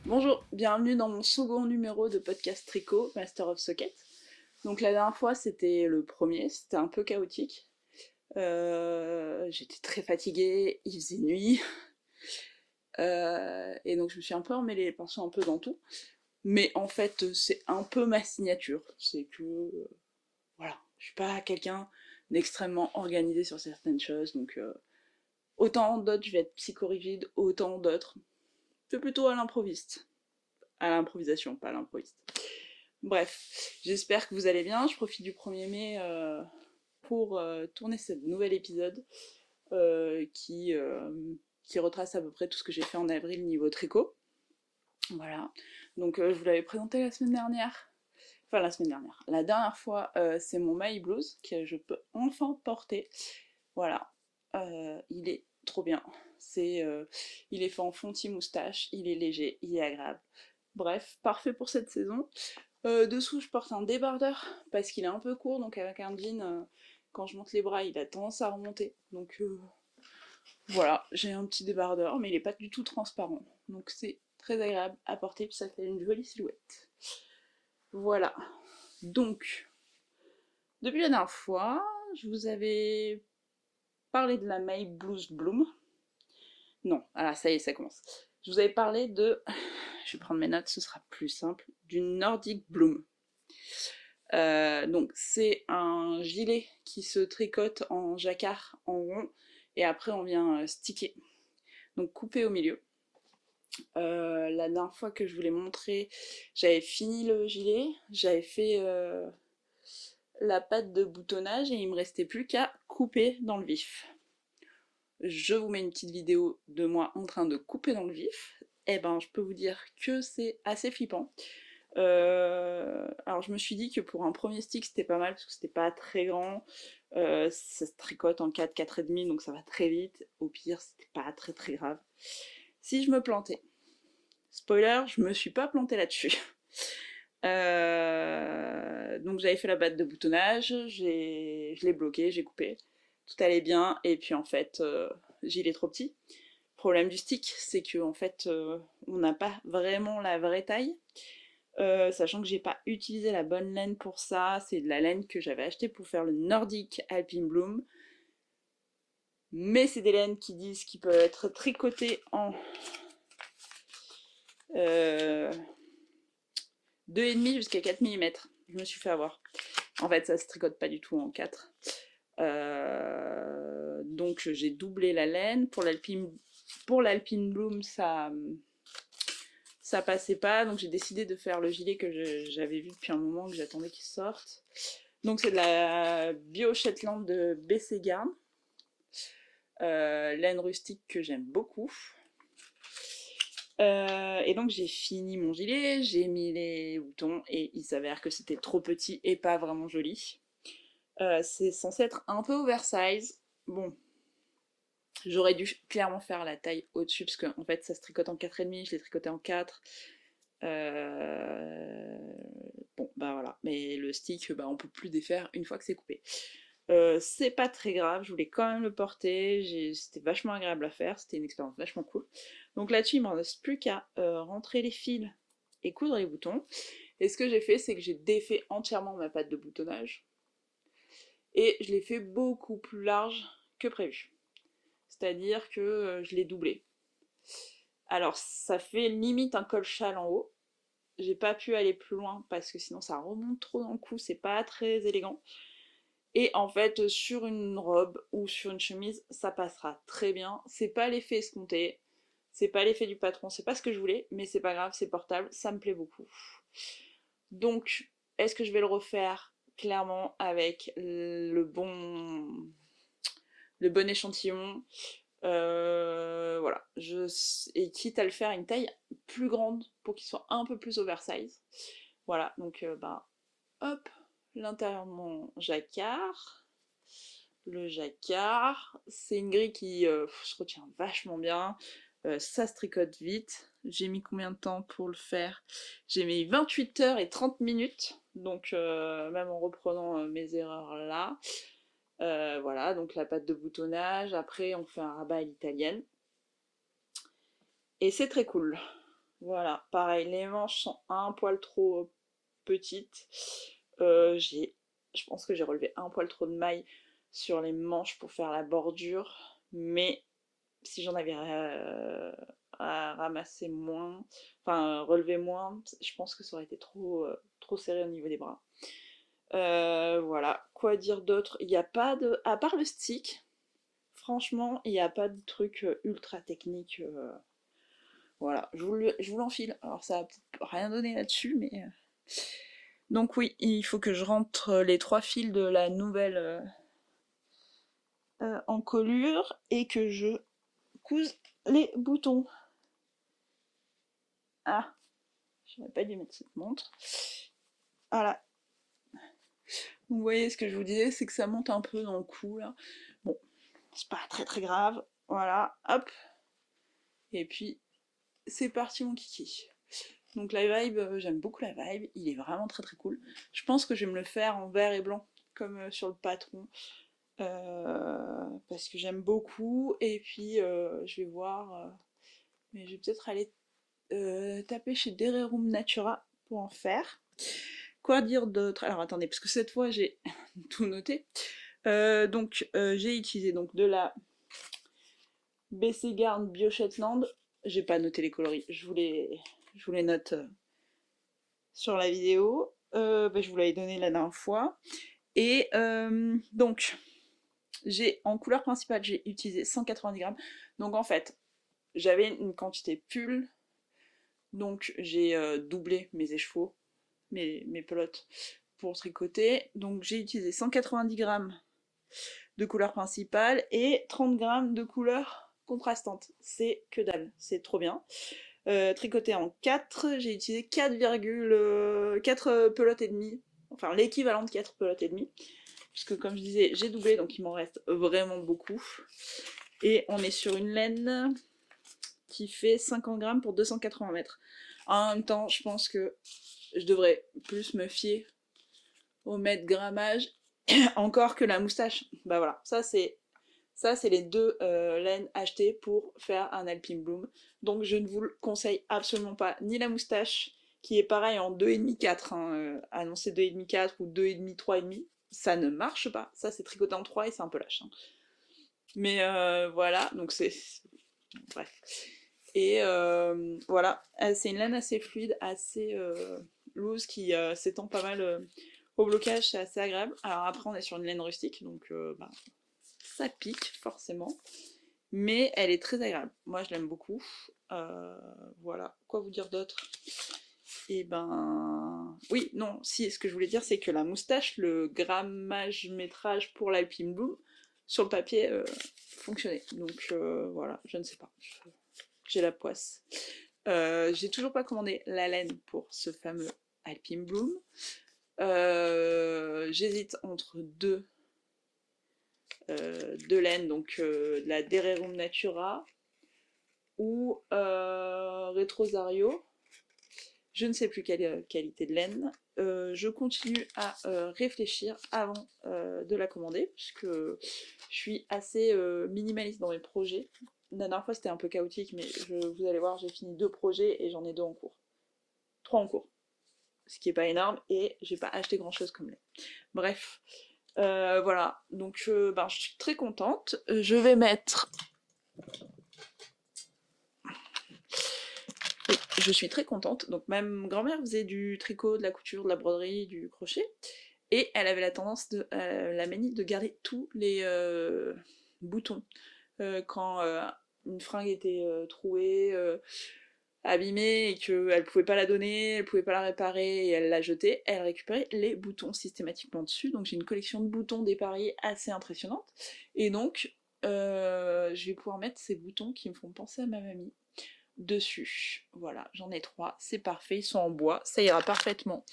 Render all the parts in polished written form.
Bonjour, bienvenue dans mon second numéro de podcast tricot, Master of Socket. Donc la dernière fois c'était le premier, c'était un peu chaotique. J'étais très fatiguée, il faisait nuit. Et donc je me suis un peu emmêlée les pinceaux un peu dans tout. Mais en fait c'est un peu ma signature. C'est que, voilà, je suis pas quelqu'un d'extrêmement organisé sur certaines choses. Donc autant d'autres je vais être psychorigide, autant d'autres c'est plutôt à l'improviste. À l'improvisation, pas à l'improviste. Bref, j'espère que vous allez bien. Je profite du 1er mai pour tourner ce nouvel épisode qui retrace à peu près tout ce que j'ai fait en avril niveau tricot. Voilà. Donc je vous l'avais présenté la semaine dernière. Enfin la semaine dernière. La dernière fois, c'est mon My Blues que je peux enfin porter. Voilà. Il est trop bien. Il est fait en fonti moustache, il est léger, il est agréable. Bref, parfait pour cette saison. Dessous, je porte un débardeur parce qu'il est un peu court, donc avec un jean, quand je monte les bras, il a tendance à remonter. Donc voilà, j'ai un petit débardeur, mais il n'est pas du tout transparent. Donc c'est très agréable à porter, puis ça fait une jolie silhouette. Voilà. Donc, depuis la dernière fois, je vous avais parlé de la My Blues Bloom. Non, ah ça y est, ça commence. Je vous avais parlé de... Je vais prendre mes notes, ce sera plus simple. Du Nordic Bloom. Donc c'est un gilet qui se tricote en jacquard en rond et après on vient sticker, donc couper au milieu. La dernière fois que je vous l'ai montré, j'avais fini le gilet, j'avais fait la patte de boutonnage et il me restait plus qu'à couper dans le vif. Je vous mets une petite vidéo de moi en train de couper dans le vif. Et ben je peux vous dire que c'est assez flippant. Alors je me suis dit que pour un premier stick c'était pas mal parce que c'était pas très grand, ça se tricote en 4, 4,5 donc ça va très vite, au pire c'était pas très très grave. Si je me plantais, spoiler, je me suis pas plantée là-dessus. Donc j'avais fait la batte de boutonnage, je l'ai bloqué, j'ai coupé, tout allait bien et puis en fait gilet trop petit. Le problème du stick c'est que en fait on n'a pas vraiment la vraie taille. Sachant que j'ai pas utilisé la bonne laine pour ça, c'est de la laine que j'avais achetée pour faire le Nordic Alpine Bloom. Mais c'est des laines qui disent qu'ils peuvent être tricotées en 2,5 jusqu'à 4 mm. Je me suis fait avoir. En fait, ça se tricote pas du tout en 4. Donc j'ai doublé la laine. Pour l'Alpine Bloom, ça passait pas, donc j'ai décidé de faire le gilet que j'avais vu depuis un moment, que j'attendais qu'il sorte. Donc c'est de la Bio Shetland de BC Garn, laine rustique que j'aime beaucoup. Et donc j'ai fini mon gilet, j'ai mis les boutons et il s'avère que c'était trop petit et pas vraiment joli. C'est censé être un peu oversize. Bon, j'aurais dû clairement faire la taille au-dessus parce qu'en fait ça se tricote en 4,5, je l'ai tricoté en 4. Bon, bah voilà. Mais le stick, bah, on peut plus défaire une fois que c'est coupé. C'est pas très grave, je voulais quand même le porter, c'était vachement agréable à faire, c'était une expérience vachement cool. Donc là-dessus, il ne me reste plus qu'à rentrer les fils et coudre les boutons. Et ce que j'ai fait, c'est que j'ai défait entièrement ma patte de boutonnage. Et je l'ai fait beaucoup plus large que prévu. C'est-à-dire que je l'ai doublé. Alors, ça fait limite un col châle en haut. J'ai pas pu aller plus loin parce que sinon ça remonte trop dans le cou, c'est pas très élégant. Et en fait, sur une robe ou sur une chemise, ça passera très bien. C'est pas l'effet escompté, c'est pas l'effet du patron, c'est pas ce que je voulais, mais c'est pas grave, c'est portable, ça me plaît beaucoup. Donc, est-ce que je vais le refaire? Clairement, avec le bon échantillon. Voilà. Et quitte à le faire à une taille plus grande pour qu'il soit un peu plus oversize. Voilà, donc bah, hop, l'intérieur de mon jacquard. Le jacquard, c'est une grille qui se retient vachement bien. Ça se tricote vite. J'ai mis combien de temps pour le faire? J'ai mis 28 heures et 30 minutes. Donc même en reprenant mes erreurs là. Voilà, donc la pâte de boutonnage. Après, on fait un rabat à l'italienne. Et c'est très cool. Voilà, pareil, les manches sont un poil trop petites. Je pense que j'ai relevé un poil trop de mailles sur les manches pour faire la bordure. Mais si j'en avais à ramasser moins, enfin relever moins, je pense que ça aurait été trop serré au niveau des bras. Voilà, quoi dire d'autre? Il n'y a pas de... À part le stick, franchement, il n'y a pas de truc ultra technique. Voilà, je vous l'enfile. Alors ça n'a rien donné là-dessus, mais... Donc oui, il faut que je rentre les 3 fils de la nouvelle encolure et que je couse les boutons. Ah, j'aurais pas dû mettre cette montre. Voilà. Donc vous voyez, ce que je vous disais, c'est que ça monte un peu dans le cou, là. Bon, c'est pas très grave. Voilà, hop. Et puis, c'est parti mon kiki. Donc la vibe, j'aime beaucoup la vibe, il est vraiment très cool. Je pense que je vais me le faire en vert et blanc, comme sur le patron, parce que j'aime beaucoup, et puis je vais voir, mais je vais peut-être aller taper chez Dererum Natura pour en faire. Quoi dire d'autre? Alors attendez, parce que cette fois j'ai tout noté. Donc j'ai utilisé donc de la BC Garn Bio Shetland. J'ai pas noté les coloris, je vous les note sur la vidéo. Je vous l'avais donné la dernière fois. Et donc, en couleur principale, j'ai utilisé 190 grammes. Donc en fait, j'avais une quantité pull. Donc j'ai doublé mes écheveaux, mes pelotes pour tricoter. Donc j'ai utilisé 190 grammes de couleur principale et 30 grammes de couleur contrastante. C'est que dalle, c'est trop bien. Tricoté en 4, j'ai utilisé 4 pelotes et demie, enfin l'équivalent de 4 pelotes et demie, puisque comme je disais, j'ai doublé, donc il m'en reste vraiment beaucoup. Et on est sur une laine qui fait 50 grammes pour 280 mètres. En même temps, je pense que je devrais plus me fier au mètre grammage, encore que la moustache. Bah voilà, ça c'est les 2 laines achetées pour faire un Alpine Bloom. Donc je ne vous le conseille absolument pas, ni la moustache, qui est pareil en 2,5-4, hein, annoncé 2,5-4 ou 2,5, 3,5, ça ne marche pas. Ça c'est tricoté en 3 et c'est un peu lâche. Hein. Mais voilà, donc c'est... Bref. Et voilà, c'est une laine assez fluide, assez loose, qui s'étend pas mal au blocage, c'est assez agréable. Alors après on est sur une laine rustique, donc ça pique forcément, mais elle est très agréable. Moi je l'aime beaucoup. Voilà, quoi vous dire d'autre? Et ben oui, non, si, ce que je voulais dire c'est que la moustache, le grammage métrage pour l'Alpine Bloom, sur le papier fonctionnait. Donc voilà, je ne sais pas. J'ai la poisse. J'ai toujours pas commandé la laine pour ce fameux Alpine Bloom. J'hésite entre deux laines, donc la Dererum Natura ou Retrosario. Je ne sais plus quelle qualité de laine. Je continue à réfléchir avant de la commander, puisque je suis assez minimaliste dans mes projets. La dernière fois c'était un peu chaotique, mais vous allez voir, j'ai fini 2 projets et j'en ai 2 en cours. 3 en cours. Ce qui est pas énorme, et j'ai pas acheté grand chose comme laine. Bref. Voilà, donc je suis très contente. Je vais mettre... Oui, je suis très contente. Donc ma grand-mère faisait du tricot, de la couture, de la broderie, du crochet. Et elle avait la tendance, la manie de garder tous les boutons. Quand une fringue était trouée, abîmée, et qu'elle pouvait pas la donner, elle pouvait pas la réparer, et elle la jetait, elle récupérait les boutons systématiquement dessus. Donc j'ai une collection de boutons dépareillés assez impressionnante. Et donc, je vais pouvoir mettre ces boutons qui me font penser à ma mamie dessus. Voilà, j'en ai 3, c'est parfait, ils sont en bois, ça ira parfaitement.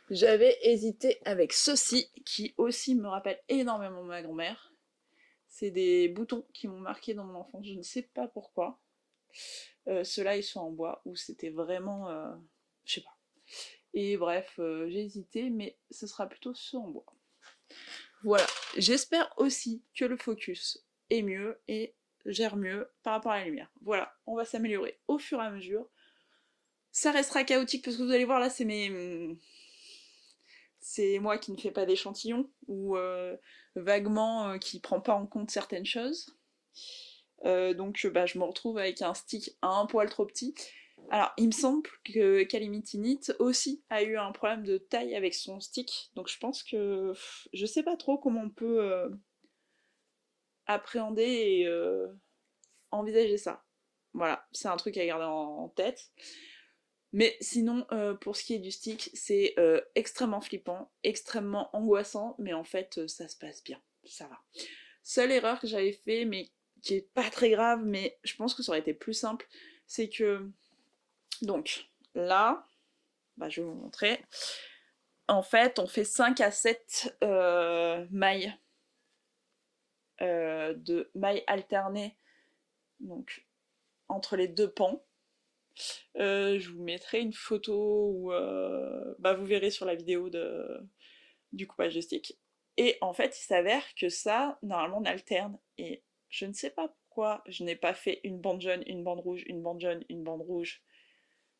J'avais hésité avec ceux-ci, qui aussi me rappellent énormément ma grand-mère. C'est des boutons qui m'ont marqué dans mon enfance, je ne sais pas pourquoi. Ceux-là, ils sont en bois, où c'était vraiment... je sais pas. Et bref, j'ai hésité, mais ce sera plutôt ceux en bois. Voilà, j'espère aussi que le focus est mieux et gère mieux par rapport à la lumière. Voilà, on va s'améliorer au fur et à mesure. Ça restera chaotique parce que vous allez voir là, c'est moi qui ne fais pas d'échantillon ou vaguement qui prend pas en compte certaines choses. Donc bah, je me retrouve avec un stick un poil trop petit. Alors, il me semble que Calimitinite aussi a eu un problème de taille avec son stick, donc je pense que je sais pas trop comment on peut appréhender et envisager ça. Voilà, c'est un truc à garder en tête. Mais sinon, pour ce qui est du stick, c'est extrêmement flippant, extrêmement angoissant, mais en fait, ça se passe bien, ça va. Seule erreur que j'avais fait, mais qui est pas très grave, mais je pense que ça aurait été plus simple, c'est que, donc, là, bah, je vais vous montrer. En fait, on fait 5 à 7 mailles de mailles alternées, donc entre les deux pans. Je vous mettrai une photo où bah, vous verrez sur la vidéo du coupage de stick. Et en fait, il s'avère que ça, normalement, on alterne. Et je ne sais pas pourquoi je n'ai pas fait une bande jaune, une bande rouge, une bande jaune, une bande rouge.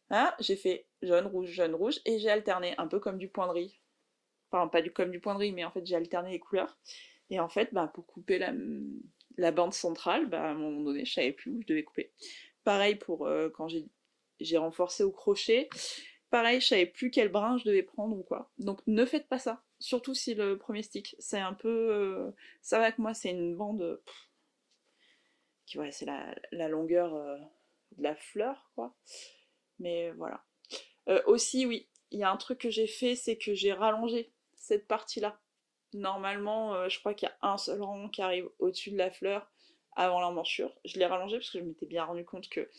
Ah, j'ai fait jaune, rouge, et j'ai alterné, un peu comme du point de riz. Enfin, pas comme du point de riz, mais en fait, j'ai alterné les couleurs. Et en fait, bah, pour couper la bande centrale, bah, à un moment donné, je savais plus où je devais couper. Pareil pour quand j'ai renforcé au crochet. Pareil, je savais plus quel brin je devais prendre ou quoi. Donc ne faites pas ça. Surtout si le premier stick, c'est un peu... ça va que moi, c'est une bande... qui, ouais, c'est la longueur de la fleur, quoi. Mais voilà. Aussi, oui, il y a un truc que j'ai fait, c'est que j'ai rallongé cette partie-là. Normalement, je crois qu'il y a un seul rang qui arrive au-dessus de la fleur avant l'emmanchure. Je l'ai rallongé parce que je m'étais bien rendu compte que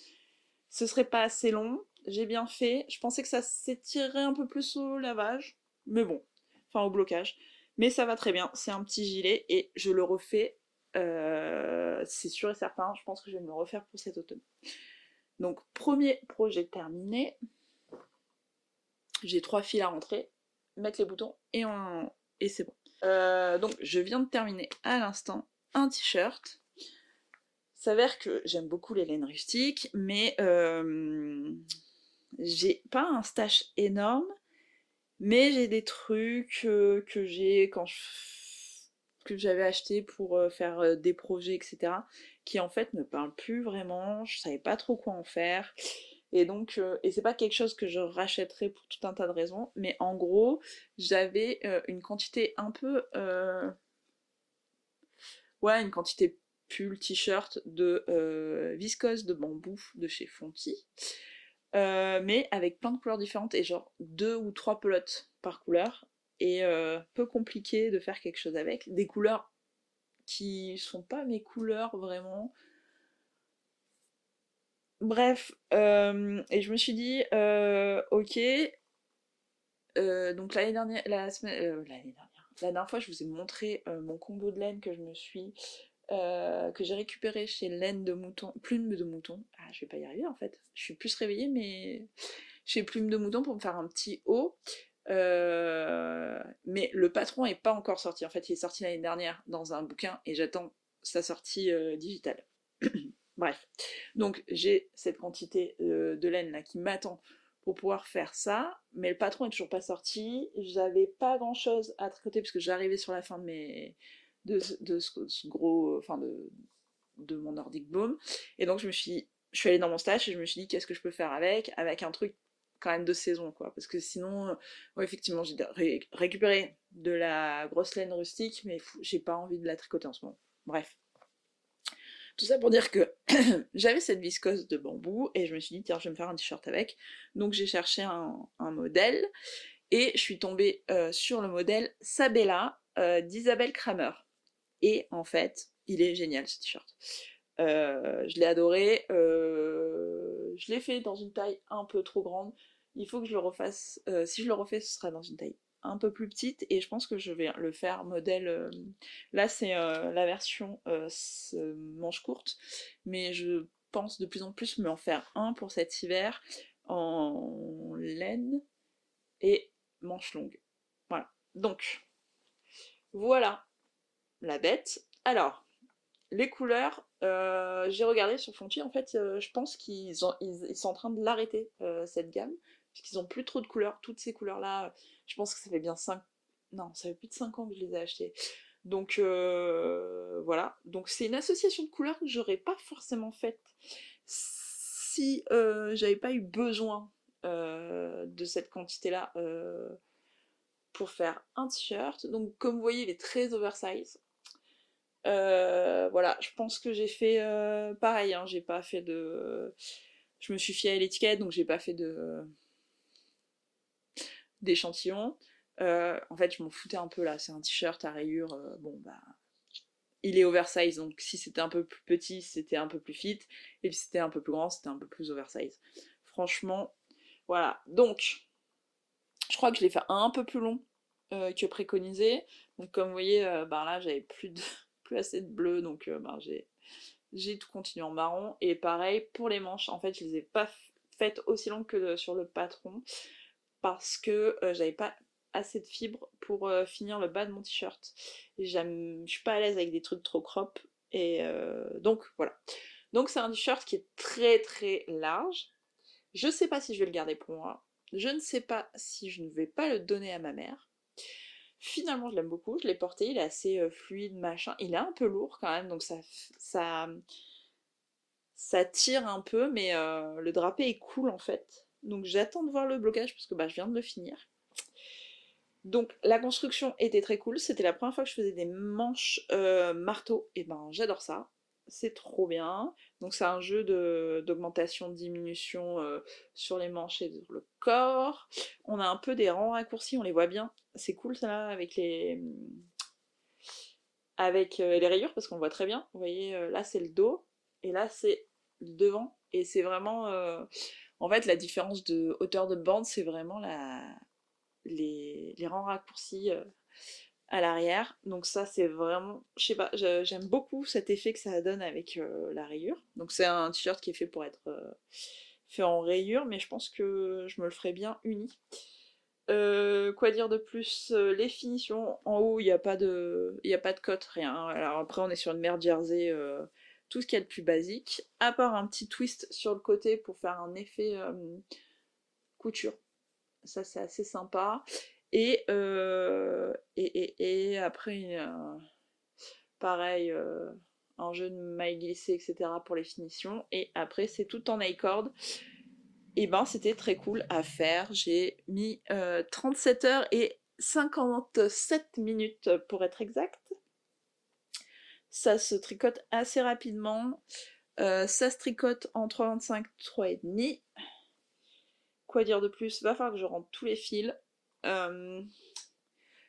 ce serait pas assez long. J'ai bien fait. Je pensais que ça s'étirerait un peu plus au lavage, mais bon, enfin au blocage. Mais ça va très bien. C'est un petit gilet et je le refais. C'est sûr et certain. Je pense que je vais me le refaire pour cet automne. Donc premier projet terminé. J'ai 3 fils à rentrer, mettre les boutons et c'est bon. Donc je viens de terminer à l'instant un t-shirt. S'avère que j'aime beaucoup les laines rustiques, mais j'ai pas un stash énorme, mais j'ai des trucs que j'ai que j'avais acheté pour faire des projets, etc., qui en fait me parlent plus vraiment, je savais pas trop quoi en faire. Et donc, et c'est pas quelque chose que je rachèterais pour tout un tas de raisons, mais en gros, j'avais une quantité un peu ouais, une quantité pull, t-shirt de viscose de bambou de chez Fonty, mais avec plein de couleurs différentes et genre 2 ou 3 pelotes par couleur, et peu compliqué de faire quelque chose avec. Des couleurs qui sont pas mes couleurs vraiment. Bref, et je me suis dit, ok, donc l'année dernière, la dernière fois, je vous ai montré mon combo de laine que je me suis que j'ai récupéré chez Laine de Mouton, Plume de Mouton. Ah, je vais pas y arriver en fait. Je suis plus réveillée, mais chez Plume de Mouton pour me faire un petit haut. Mais le patron est pas encore sorti. En fait, il est sorti l'année dernière dans un bouquin et j'attends sa sortie digitale. Bref. Donc j'ai cette quantité de laine là qui m'attend pour pouvoir faire ça, mais le patron est toujours pas sorti. J'avais pas grand chose à tricoter parce que j'arrivais sur la fin de mes ce gros, enfin de mon Nordic Bloom. Et donc je suis allée dans mon stash et je me suis dit qu'est-ce que je peux faire avec un truc quand même de saison, quoi. Parce que sinon, ouais, effectivement, j'ai récupéré de la grosse laine rustique, mais j'ai pas envie de la tricoter en ce moment. Bref. Tout ça pour dire que j'avais cette viscose de bambou et je me suis dit tiens je vais me faire un t-shirt avec. Donc j'ai cherché un modèle et je suis tombée sur le modèle Sabella d'Isabelle Kramer. Et en fait, il est génial ce t-shirt. Je l'ai adoré. Je l'ai fait dans une taille un peu trop grande. Il faut que je le refasse. Si je le refais, ce sera dans une taille un peu plus petite. Et je pense que je vais le faire modèle. Là, c'est la version manche courte. Mais je pense de plus en plus me en faire un pour cet hiver en laine et manche longue. Voilà. Donc, voilà la bête. Alors, les couleurs, j'ai regardé sur Fonty, en fait, je pense ils sont en train de l'arrêter, cette gamme, puisqu'ils ont plus trop de couleurs. Toutes ces couleurs-là, je pense que ça fait bien 5... Non, ça fait plus de 5 ans que je les ai achetées. Donc voilà. Donc c'est une association de couleurs que j'aurais pas forcément faite si j'avais pas eu besoin de cette quantité-là pour faire un t-shirt. Donc comme vous voyez, il est très oversize. Voilà, je pense que j'ai fait pareil, hein, j'ai pas fait de... Je me suis fiée à l'étiquette, donc j'ai pas fait d'échantillon. En fait, je m'en foutais un peu là, c'est un t-shirt à rayures, bon bah... Il est oversize, donc si c'était un peu plus petit, c'était un peu plus fit, et si c'était un peu plus grand, c'était un peu plus oversize. Franchement, voilà. Donc, je crois que je l'ai fait un peu plus long que préconisé. Donc comme vous voyez, ben là j'avais plus assez de bleu, donc ben, j'ai tout continué en marron. Et pareil pour les manches, en fait je les ai pas faites aussi longues que sur le patron parce que j'avais pas assez de fibres pour finir le bas de mon t-shirt. Je suis pas à l'aise avec des trucs trop crop. Et donc voilà. Donc c'est un t-shirt qui est très très large. Je sais pas si je vais le garder pour moi. Je ne sais pas si je ne vais pas le donner à ma mère. Finalement, je l'aime beaucoup. Je l'ai porté. Il est assez fluide, machin. Il est un peu lourd quand même, donc ça, ça tire un peu, mais le drapé est cool en fait. Donc j'attends de voir le blocage parce que bah, je viens de le finir. Donc la construction était très cool. C'était la première fois que je faisais des manches marteau. Et ben j'adore ça. C'est trop bien. Donc c'est un jeu d'augmentation, de diminution sur les manches et sur le corps. On a un peu des rangs raccourcis, on les voit bien. C'est cool ça là avec les rayures parce qu'on le voit très bien. Vous voyez là c'est le dos et là c'est le devant. Et c'est vraiment... en fait la différence de hauteur de bande c'est vraiment les rangs raccourcis à l'arrière. Donc ça c'est vraiment, je sais pas, j'aime beaucoup cet effet que ça donne avec la rayure. Donc c'est un t-shirt qui est fait pour être fait en rayure, mais je pense que je me le ferais bien uni. Quoi dire de plus? Les finitions, en haut il y a pas de cote, rien. Alors après on est sur une merde jersey, tout ce qu'il y a de plus basique, à part un petit twist sur le côté pour faire un effet couture. Ça c'est assez sympa. Et après, pareil, un jeu de mailles glissées, etc. pour les finitions. Et après, c'est tout en A-cord. Et ben, c'était très cool à faire. J'ai mis 37 heures et 57 minutes pour être exact. Ça se tricote assez rapidement. Ça se tricote en 3,25, 3,5. Quoi dire de plus? Va falloir que je rentre tous les fils.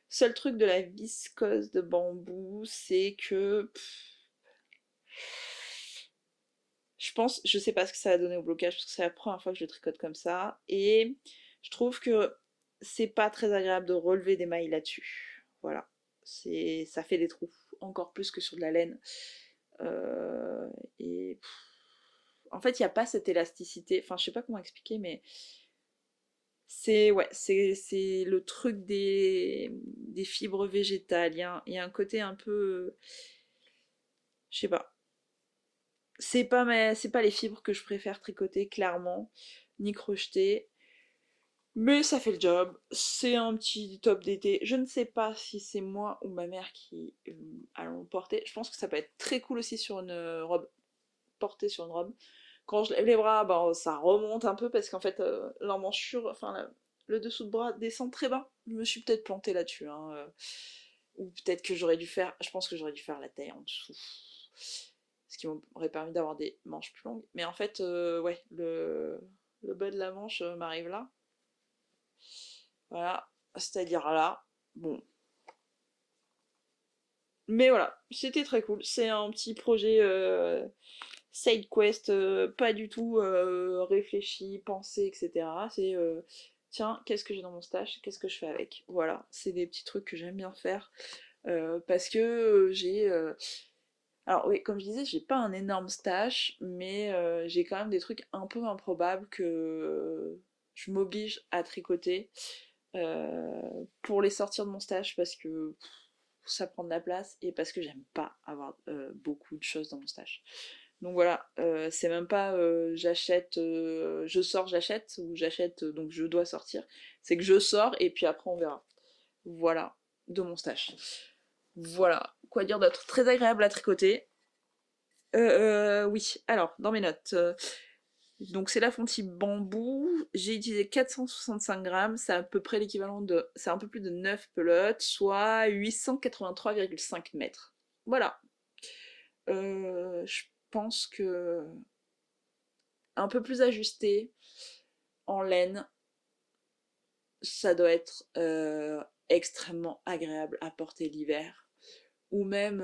Seul truc de la viscose de bambou, c'est que je pense, je sais pas ce que ça va donner au blocage parce que c'est la première fois que je le tricote comme ça. Et je trouve que c'est pas très agréable de relever des mailles là-dessus. Voilà. Ça fait des trous, encore plus que sur de la laine. Euh, et en fait, il n'y a pas cette élasticité. Enfin, je sais pas comment expliquer, mais c'est ouais, c'est le truc des fibres végétales. Il y a un côté un peu, je sais pas. C'est pas les fibres que je préfère tricoter clairement, ni crocheter. Mais ça fait le job. C'est un petit top d'été. Je ne sais pas si c'est moi ou ma mère qui allons le porter. Je pense que ça peut être très cool aussi sur une robe. Porter sur une robe. Quand je lève les bras, ben, ça remonte un peu parce qu'en fait, l'emmanchure, enfin le dessous de bras descend très bas. Je me suis peut-être plantée là-dessus, hein, ou peut-être que j'aurais dû faire. Je pense que j'aurais dû faire la taille en dessous. Ce qui m'aurait permis d'avoir des manches plus longues. Mais en fait, ouais, le bas de la manche m'arrive là. Voilà, c'est-à-dire là. Bon. Mais voilà, c'était très cool. C'est un petit projet side quest, pas du tout réfléchi, pensé, etc. C'est tiens, qu'est-ce que j'ai dans mon stash, qu'est-ce que je fais avec. Voilà, c'est des petits trucs que j'aime bien faire parce que j'ai. Alors oui, comme je disais, j'ai pas un énorme stash, mais j'ai quand même des trucs un peu improbables que je m'oblige à tricoter pour les sortir de mon stash parce que ça prend de la place et parce que j'aime pas avoir beaucoup de choses dans mon stash. Donc voilà, c'est même pas j'achète, je sors, j'achète, ou j'achète donc je dois sortir. C'est que je sors et puis après on verra. Voilà, de mon stash. Voilà, quoi dire d'autre? Très agréable à tricoter. Oui, alors, dans mes notes. Donc c'est la fonte bambou, j'ai utilisé 465 grammes, c'est à peu près l'équivalent de... c'est un peu plus de 9 pelotes, soit 883,5 mètres. Voilà. Je pense que un peu plus ajusté, en laine, ça doit être extrêmement agréable à porter l'hiver, ou même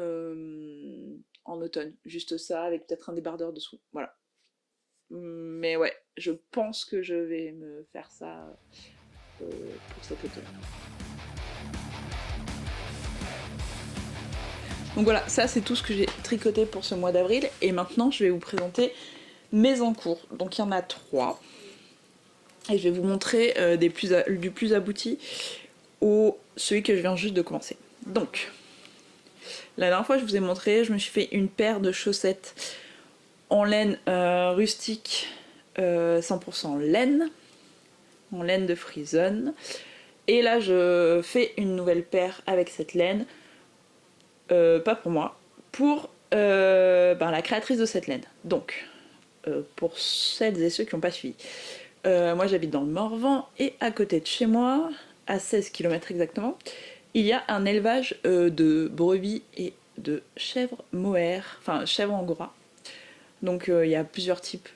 en automne, juste ça, avec peut-être un débardeur dessous. Voilà. Mais ouais, je pense que je vais me faire ça pour cet automne. Donc voilà, ça c'est tout ce que j'ai tricoté pour ce mois d'avril. Et maintenant, je vais vous présenter mes encours. Donc il y en a 3. Et je vais vous montrer du plus abouti au celui que je viens juste de commencer. Donc, la dernière fois je vous ai montré, je me suis fait une paire de chaussettes en laine rustique, 100% laine, en laine de Frisonne. Et là je fais une nouvelle paire avec cette laine, pas pour moi, pour la créatrice de cette laine. Donc, pour celles et ceux qui n'ont pas suivi. Moi j'habite dans le Morvan et à côté de chez moi, à 16 km exactement, il y a un élevage de brebis et de chèvres mohair, enfin chèvres angora. Donc il y a plusieurs types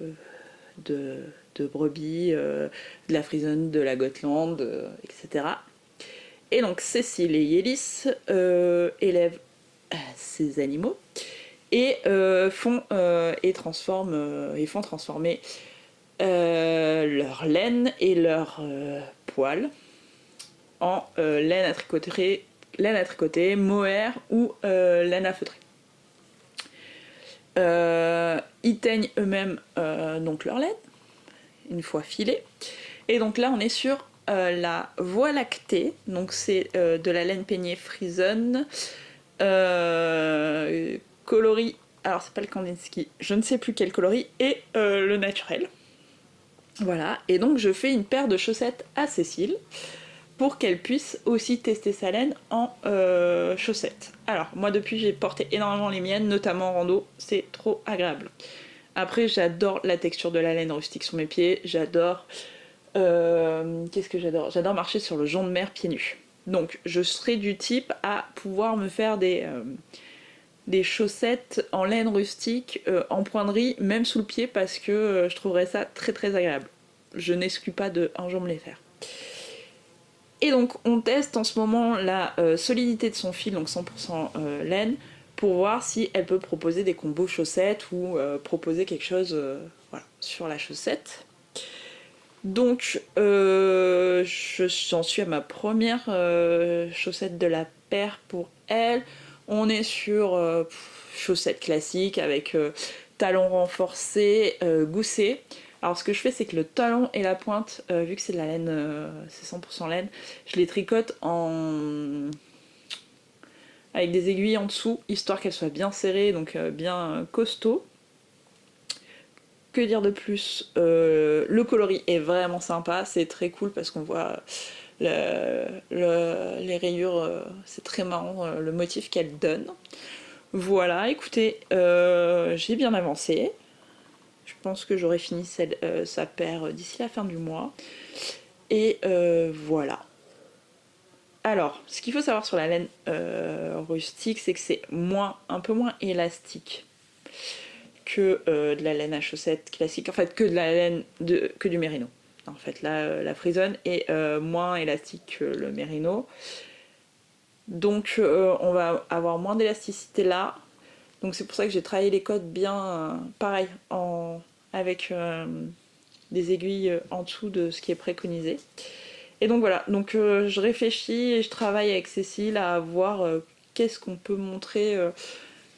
de, de brebis, de la Frisonne, de la Gotland, etc. Et donc Cécile et Yélis élèvent ces animaux et font transformer leur laine et leur poils en laine à tricoter, mohair ou laine à feutrer. Ils teignent eux-mêmes donc leur laine une fois filée. Et donc là on est sur la Voie lactée, donc c'est de la laine peignée Frisonne, coloris, alors c'est pas le Kandinsky, je ne sais plus quel coloris, et le naturel. Voilà, et donc je fais une paire de chaussettes à Cécile pour qu'elle puisse aussi tester sa laine en chaussettes. Alors moi depuis j'ai porté énormément les miennes, notamment en rando, c'est trop agréable. Après j'adore la texture de la laine rustique sur mes pieds, j'adore... qu'est-ce que j'adore? J'adore marcher sur le jonc de mer pieds nus. Donc je serai du type à pouvoir me faire des chaussettes en laine rustique, en pointerie, même sous le pied, parce que je trouverais ça très très agréable. Je n'exclus pas de un jour me les faire. Et donc on teste en ce moment la solidité de son fil, donc 100% laine, pour voir si elle peut proposer des combos chaussettes ou proposer quelque chose voilà, sur la chaussette. Donc j'en suis à ma première chaussette de la paire pour elle. On est sur chaussettes classiques avec talons renforcés, goussés. Alors ce que je fais c'est que le talon et la pointe, vu que c'est de la laine, c'est 100% laine, je les tricote avec des aiguilles en dessous, histoire qu'elles soient bien serrées, donc bien costauds. Que dire de plus? Le coloris est vraiment sympa, c'est très cool parce qu'on voit les rayures, c'est très marrant le motif qu'elle donne. Voilà, écoutez, j'ai bien avancé. Je pense que j'aurai fini sa paire d'ici la fin du mois. Et voilà. Alors, ce qu'il faut savoir sur la laine rustique, c'est que c'est un peu moins élastique que de la laine à chaussettes classique, en fait que de la laine que du mérino. En fait, là, la Frisonne est moins élastique que le mérino. Donc on va avoir moins d'élasticité là. Donc c'est pour ça que j'ai travaillé les codes bien pareil, avec des aiguilles en dessous de ce qui est préconisé. Et donc voilà, donc je réfléchis et je travaille avec Cécile à voir qu'est-ce qu'on peut montrer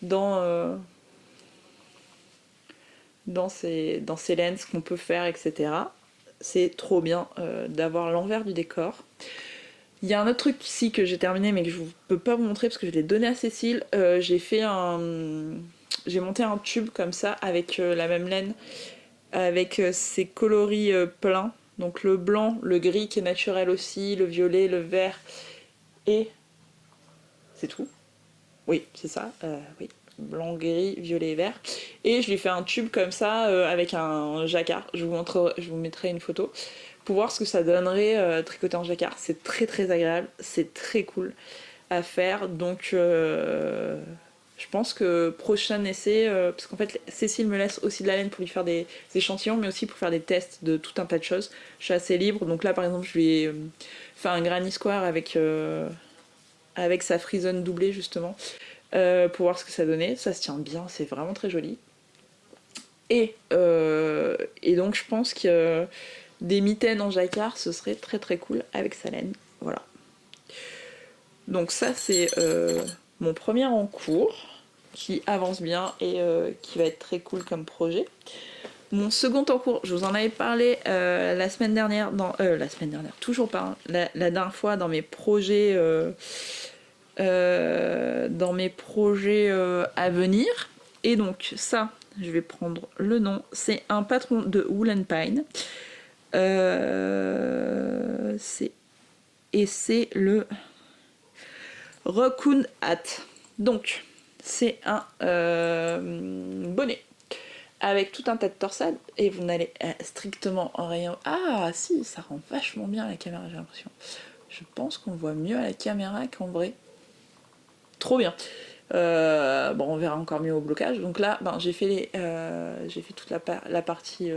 dans ces laines, ce qu'on peut faire, etc. C'est trop bien d'avoir l'envers du décor. Il y a un autre truc ici que j'ai terminé mais que je peux pas vous montrer parce que je l'ai donné à Cécile. J'ai monté un tube comme ça avec la même laine, avec ses coloris pleins. Donc le blanc, le gris qui est naturel aussi, le violet, le vert et c'est tout. Oui, c'est ça. Oui, blanc, gris, violet et vert. Et je lui fais un tube comme ça avec un jacquard. Je vous mettrai une photo pour voir ce que ça donnerait tricoté en jacquard. C'est très très agréable, c'est très cool à faire. Donc je pense que prochain essai, parce qu'en fait Cécile me laisse aussi de la laine pour lui faire des échantillons, mais aussi pour faire des tests de tout un tas de choses. Je suis assez libre. Donc là par exemple je lui ai fait un granny square avec sa frisonne doublée justement. Pour voir ce que ça donnait. Ça se tient bien, c'est vraiment très joli. Et donc je pense que des mitaines en jacquard, ce serait très très cool avec sa laine. Voilà. Donc ça c'est mon premier en cours qui avance bien et qui va être très cool comme projet. Mon second en cours, je vous en avais parlé la semaine dernière, toujours pas, hein, la dernière fois dans mes projets à venir. Et donc ça, je vais prendre le nom, c'est un patron de Wool & Pine. Et c'est le Raccoon Hat. Donc c'est un bonnet avec tout un tas de torsades et vous n'allez strictement rien. Ah si, ça rend vachement bien à la caméra, j'ai l'impression. Je pense qu'on voit mieux à la caméra qu'en vrai. Trop bien. Bon, on verra encore mieux au blocage. Donc là, j'ai fait toute la partie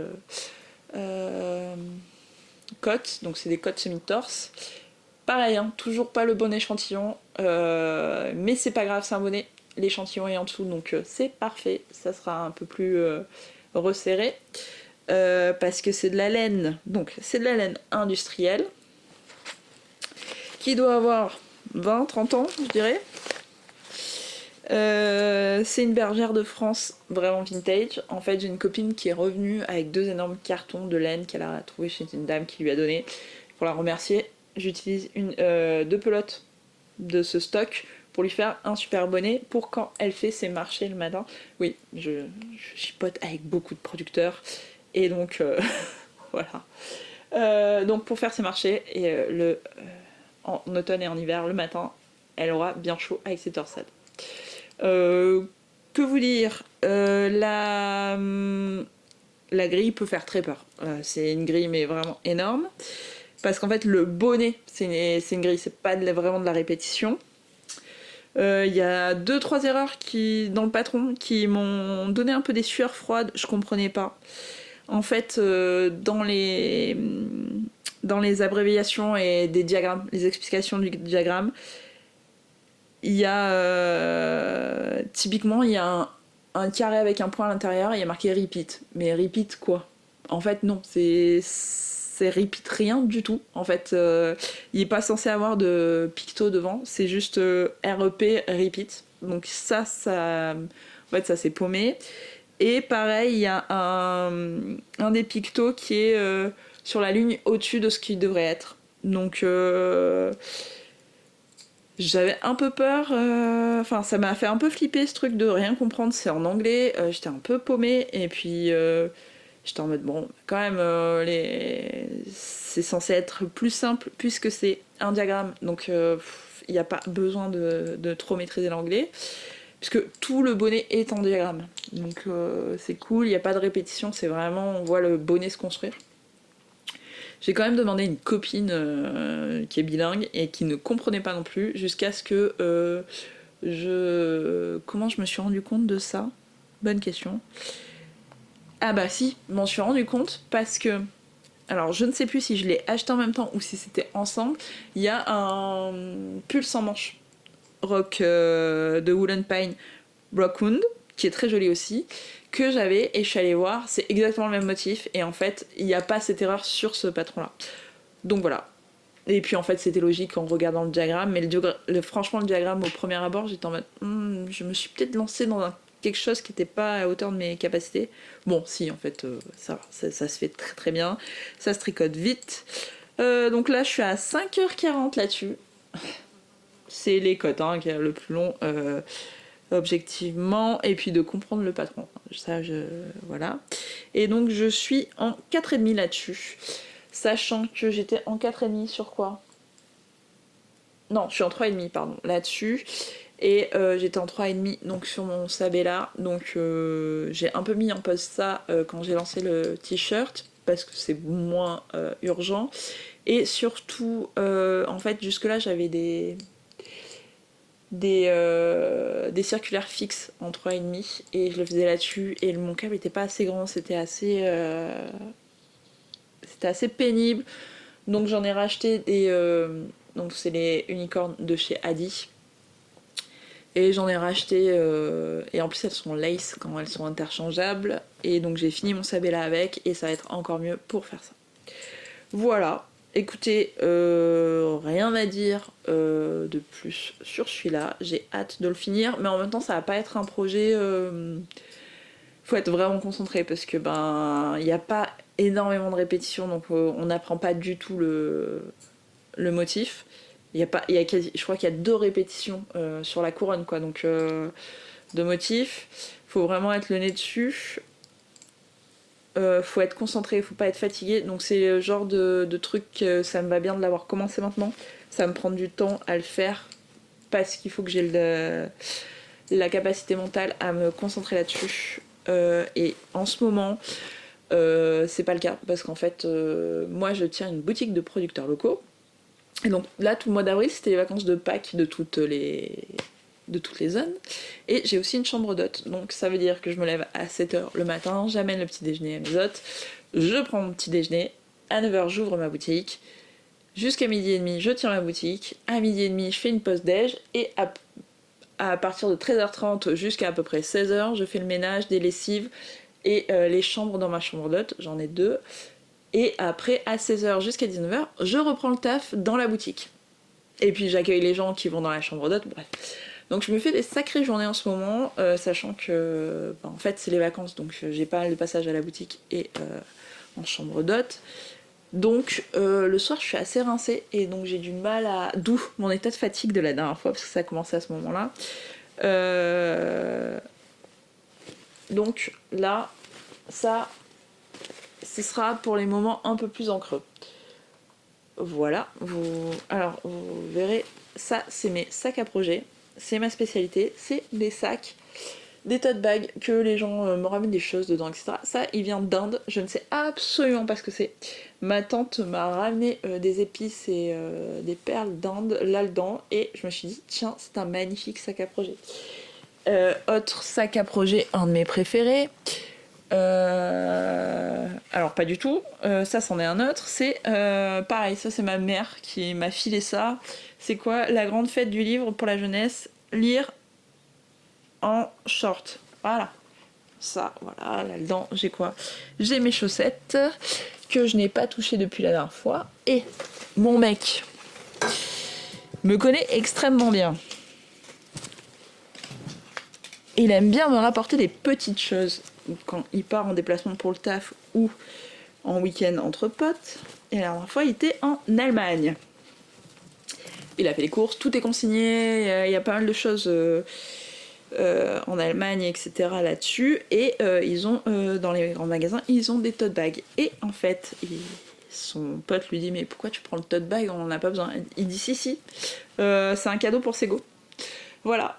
côte. Donc c'est des côtes semi-torse. Pareil, hein, toujours pas le bon échantillon, mais c'est pas grave, c'est un bonnet. L'échantillon est en dessous, donc c'est parfait. Ça sera un peu plus resserré parce que c'est de la laine. Donc c'est de la laine industrielle qui doit avoir 20-30 ans, je dirais. C'est une bergère de France vraiment vintage. En fait, j'ai une copine qui est revenue avec 2 énormes cartons de laine qu'elle a trouvé chez une dame qui lui a donné. Pour la remercier, j'utilise 2 pelotes de ce stock pour lui faire un super bonnet pour quand elle fait ses marchés le matin. Oui, je chipote avec beaucoup de producteurs et donc voilà. Donc pour faire ses marchés et en automne et en hiver, le matin, elle aura bien chaud avec ses torsades. Que vous dire, la grille peut faire très peur. C'est une grille mais vraiment énorme. Parce qu'en fait le bonnet c'est une grille, c'est pas vraiment de la répétition. Il y a 2-3 erreurs dans le patron qui m'ont donné un peu des sueurs froides, je comprenais pas. En fait, dans les abréviations et des diagrammes, les explications du diagramme, il y a typiquement il y a un carré avec un point à l'intérieur et il y a marqué repeat. Mais repeat quoi? En fait non, c'est repeat rien du tout. En fait, il n'est pas censé avoir de picto devant, c'est juste REP repeat. Donc ça en fait ça c'est paumé. Et pareil, il y a un des pictos qui est sur la ligne au-dessus de ce qu'il devrait être. Donc j'avais un peu peur, enfin ça m'a fait un peu flipper ce truc de rien comprendre, c'est en anglais, j'étais un peu paumée et puis j'étais en mode bon, quand même c'est censé être plus simple puisque c'est un diagramme, donc il n'y a pas besoin de trop maîtriser l'anglais, puisque tout le bonnet est en diagramme, donc c'est cool, il n'y a pas de répétition, c'est vraiment, on voit le bonnet se construire. J'ai quand même demandé à une copine qui est bilingue et qui ne comprenait pas non plus, jusqu'à ce que Comment je me suis rendu compte de ça? Bonne question. Ah bah si, je m'en suis rendu compte parce que... Alors je ne sais plus si je l'ai acheté en même temps ou si c'était ensemble. Il y a un pull sans manche rock de Wool & Pine Rockwood, qui est très joli aussi, que j'avais et je suis allée voir, c'est exactement le même motif et en fait il n'y a pas cette erreur sur ce patron là. Donc voilà. Et puis en fait c'était logique en regardant le diagramme, mais franchement le diagramme au premier abord j'étais en mode je me suis peut-être lancée dans quelque chose qui n'était pas à hauteur de mes capacités. Bon si en fait ça va, ça se fait très très bien, ça se tricote vite. Donc là, je suis à 5h40 là-dessus. C'est les cotes qui est le plus long, objectivement. Et puis de comprendre le patron. Ça, voilà. Et donc, je suis en 4,5 là-dessus. Sachant que j'étais en 4,5 sur quoi? Non, je suis en 3,5, pardon, là-dessus. Et j'étais en 3,5 donc sur mon Sabella. Donc j'ai un peu mis en pause ça quand j'ai lancé le t-shirt parce que c'est moins urgent. Et surtout, en fait, jusque-là, j'avais des circulaires fixes en 3,5 et je le faisais là-dessus. Et mon câble n'était pas assez grand, c'était assez pénible. Donc j'en ai racheté des. Donc c'est les unicornes de chez Adi. Et j'en ai racheté, et en plus elles sont lace quand elles sont interchangeables. Et donc j'ai fini mon Sabella avec, et ça va être encore mieux pour faire ça. Voilà, écoutez, rien à dire de plus sur celui-là. J'ai hâte de le finir, mais en même temps ça va pas être un projet... faut être vraiment concentré, parce que il n'y a pas énormément de répétitions, donc on n'apprend pas du tout le motif. Je crois qu'il y a 2 répétitions sur la couronne, quoi, donc de motifs. Faut vraiment être le nez dessus. Faut être concentré, faut pas être fatigué. Donc c'est le genre de truc, ça me va bien de l'avoir commencé maintenant. Ça me prend du temps à le faire parce qu'il faut que j'ai la capacité mentale à me concentrer là-dessus. Et en ce moment, c'est pas le cas parce qu'en fait, moi je tiens une boutique de producteurs locaux. Et donc là, tout le mois d'avril, c'était les vacances de Pâques de toutes les zones. Et j'ai aussi une chambre d'hôte. Donc ça veut dire que je me lève à 7h le matin, j'amène le petit déjeuner à mes hôtes, je prends mon petit déjeuner, à 9h j'ouvre ma boutique, jusqu'à 12h30 je tiens ma boutique, à 12h30 je fais une pause déj, et à partir de 13h30 jusqu'à à peu près 16h, je fais le ménage, des lessives et les chambres dans ma chambre d'hôte, j'en ai 2. Et après, à 16h jusqu'à 19h, je reprends le taf dans la boutique. Et puis j'accueille les gens qui vont dans la chambre d'hôte, bref. Donc je me fais des sacrées journées en ce moment, sachant que en fait c'est les vacances, donc j'ai pas mal de passages à la boutique et en chambre d'hôte. Donc le soir je suis assez rincée et donc j'ai du mal à... D'où mon état de fatigue de la dernière fois, parce que ça a commencé à ce moment-là. Donc là, ça, ce sera pour les moments un peu plus en creux. Voilà, alors vous verrez, ça c'est mes sacs à projet, c'est ma spécialité, c'est des sacs, des tote bags que les gens me ramènent des choses dedans, etc. Ça, il vient d'Inde, je ne sais absolument pas ce que c'est. Ma tante m'a ramené des épices et des perles d'Inde là-dedans, et je me suis dit, tiens, c'est un magnifique sac à projet. Autre sac à projet, un de mes préférés, alors pas du tout, ça c'en est un autre, c'est pareil, ça c'est ma mère qui m'a filé ça. C'est quoi? La grande fête du livre pour la jeunesse, lire en short. Voilà, ça, voilà, là-dedans j'ai quoi? J'ai mes chaussettes que je n'ai pas touchées depuis la dernière fois, et mon mec me connaît extrêmement bien. Il aime bien me rapporter des petites choses quand il part en déplacement pour le taf ou en week-end entre potes. Et la dernière fois, il était en Allemagne. Il a fait les courses, tout est consigné, il y a pas mal de choses en Allemagne, etc. là-dessus. Et ils ont, dans les grands magasins, ils ont des tote bags. Et en fait, son pote lui dit, mais pourquoi tu prends le tote bag, on en a pas besoin. Il dit, si, c'est un cadeau pour Sego. Voilà.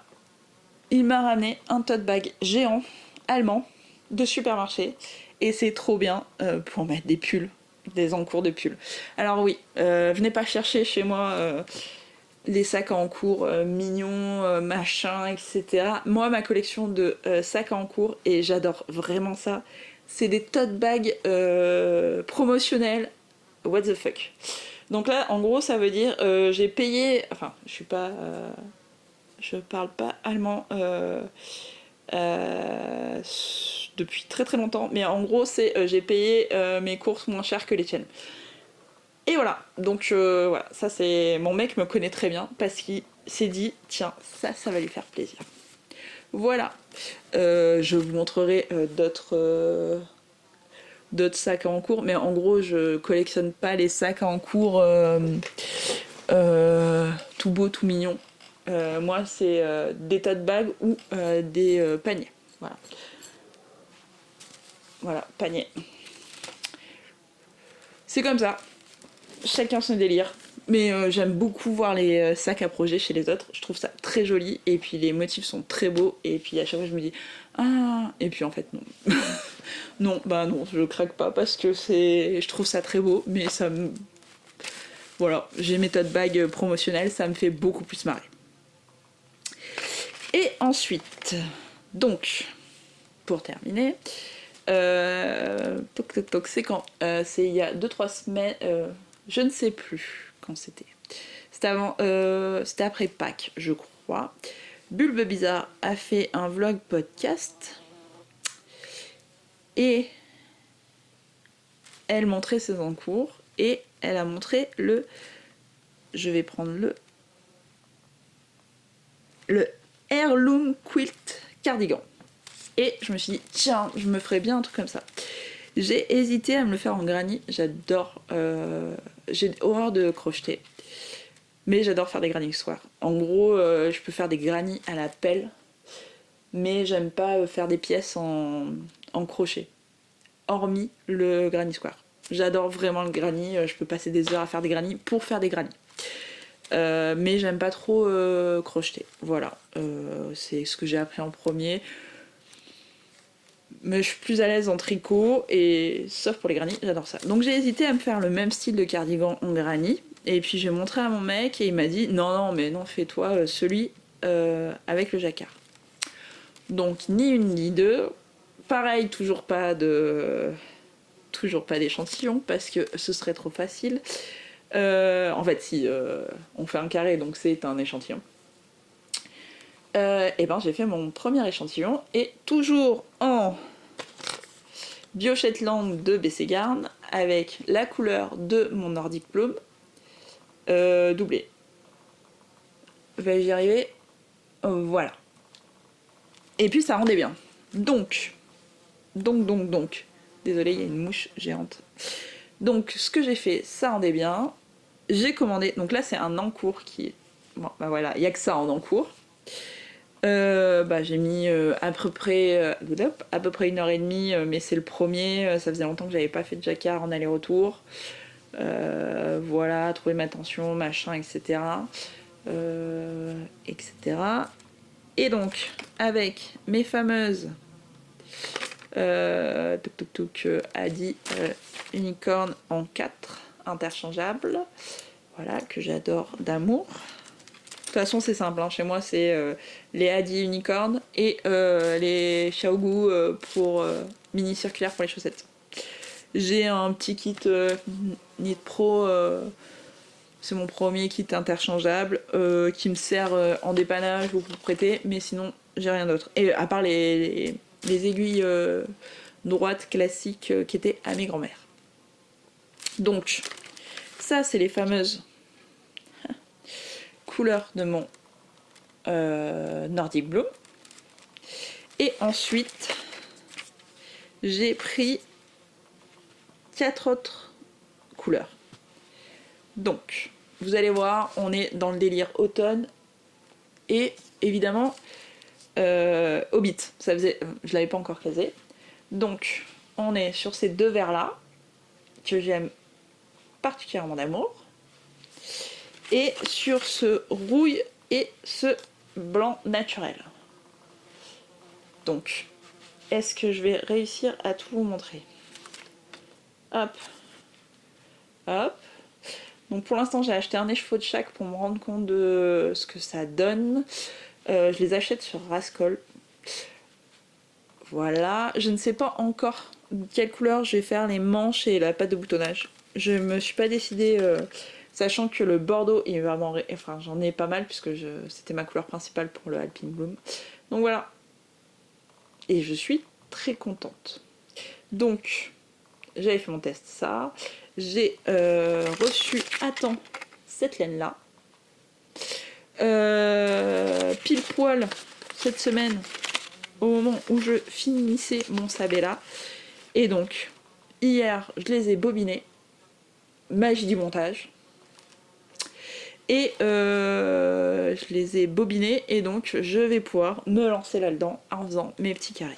Il m'a ramené un tote bag géant, allemand, de supermarché. Et c'est trop bien pour mettre des pulls, des encours de pulls. Alors oui, venez pas chercher chez moi les sacs à encours mignons, machin, etc. Moi, ma collection de sacs à encours, et j'adore vraiment ça, c'est des tote bags promotionnels. What the fuck. Donc là, en gros, ça veut dire j'ai payé... Enfin, je parle pas allemand depuis très très longtemps, mais en gros c'est j'ai payé mes courses moins cher que les tiennes. Et voilà, donc voilà, ça c'est... Mon mec me connaît très bien parce qu'il s'est dit, tiens, ça va lui faire plaisir. Voilà, je vous montrerai d'autres sacs en cours, mais en gros je collectionne pas les sacs en cours tout beau, tout mignon. Moi c'est des tote bags ou des paniers. Voilà, panier. C'est comme ça, chacun son délire. Mais j'aime beaucoup voir les sacs à projet chez les autres. Je trouve ça très joli. Et puis les motifs sont très beaux. Et puis à chaque fois je me dis ah. Et puis en fait non. non, je craque pas parce que je trouve ça très beau. Mais ça me. Voilà, j'ai mes tote bags promotionnels. Ça me fait beaucoup plus marrer. Et ensuite, donc, pour terminer, c'est quand c'est il y a 2-3 semaines. Je ne sais plus quand c'était. C'était après Pâques, je crois. Bulbe Bizarre a fait un vlog podcast et elle montrait ses encours et elle a montré je vais prendre le Heirloom Quilt Cardigan. Et je me suis dit, tiens, je me ferais bien un truc comme ça. J'ai hésité à me le faire en granny. J'adore. J'ai horreur de crocheter. Mais j'adore faire des granny squares. En gros, je peux faire des granny à la pelle. Mais j'aime pas faire des pièces en crochet. Hormis le granny square. J'adore vraiment le granny. Je peux passer des heures à faire des granny pour faire des granny. Mais j'aime pas trop crocheter. Voilà. C'est ce que j'ai appris en premier. Mais je suis plus à l'aise en tricot, et sauf pour les granny, j'adore ça. Donc j'ai hésité à me faire le même style de cardigan en granny, et puis j'ai montré à mon mec, et il m'a dit non, fais-toi celui avec le jacquard. Donc ni une ni deux. Pareil, toujours pas d'échantillon, parce que ce serait trop facile. En fait, si on fait un carré, donc c'est un échantillon. Et ben j'ai fait mon premier échantillon, et toujours en Bio Shetland de BC Garn avec la couleur de mon Nordic Bloom doublé. Vais-je y arriver? Voilà. Et puis ça rendait bien. Donc. Désolée, il y a une mouche géante. Donc ce que j'ai fait, ça rendait bien. J'ai commandé. Donc là c'est un encours qui. Bon, bah voilà, il n'y a que ça en encours. J'ai mis à peu près 1h30, mais c'est le premier. Ça faisait longtemps que j'avais pas fait de jacquard en aller-retour. Voilà, trouver ma tension, machin, etc. Etc. Et donc, avec mes fameuses Adi Unicorn en 4 interchangeables, voilà, que j'adore d'amour. De toute façon, c'est simple, hein. Chez moi, c'est les Adi Unicorn et les Xiaogu pour mini circulaire pour les chaussettes. J'ai un petit kit Knit Pro, c'est mon premier kit interchangeable qui me sert en dépannage ou pour prêter, mais sinon, j'ai rien d'autre. Et à part les aiguilles droites classiques qui étaient à mes grands-mères. Donc, ça, c'est les fameuses couleur de mon Nordic Bloom. Et ensuite j'ai pris 4 autres couleurs. Donc vous allez voir, on est dans le délire automne et évidemment Hobbit. Ça faisait, je l'avais pas encore casé. Donc on est sur ces deux verres là que j'aime particulièrement d'amour. Et sur ce rouille et ce blanc naturel. Donc, est-ce que je vais réussir à tout vous montrer? Hop. Hop. Donc pour l'instant, j'ai acheté un écheveau de chaque pour me rendre compte de ce que ça donne. Je les achète sur Rascol. Voilà. Je ne sais pas encore de quelle couleur je vais faire les manches et la patte de boutonnage. Je me suis pas décidée... Sachant que le bordeaux est vraiment... Enfin, j'en ai pas mal puisque c'était ma couleur principale pour le Alpine Bloom. Donc voilà. Et je suis très contente. Donc, j'avais fait mon test ça. J'ai reçu à temps cette laine-là. Pile poil cette semaine, au moment où je finissais mon Sabella. Et donc, hier, je les ai bobinés. Magie du montage. Et je les ai bobinés et donc je vais pouvoir me lancer là-dedans en faisant mes petits carrés.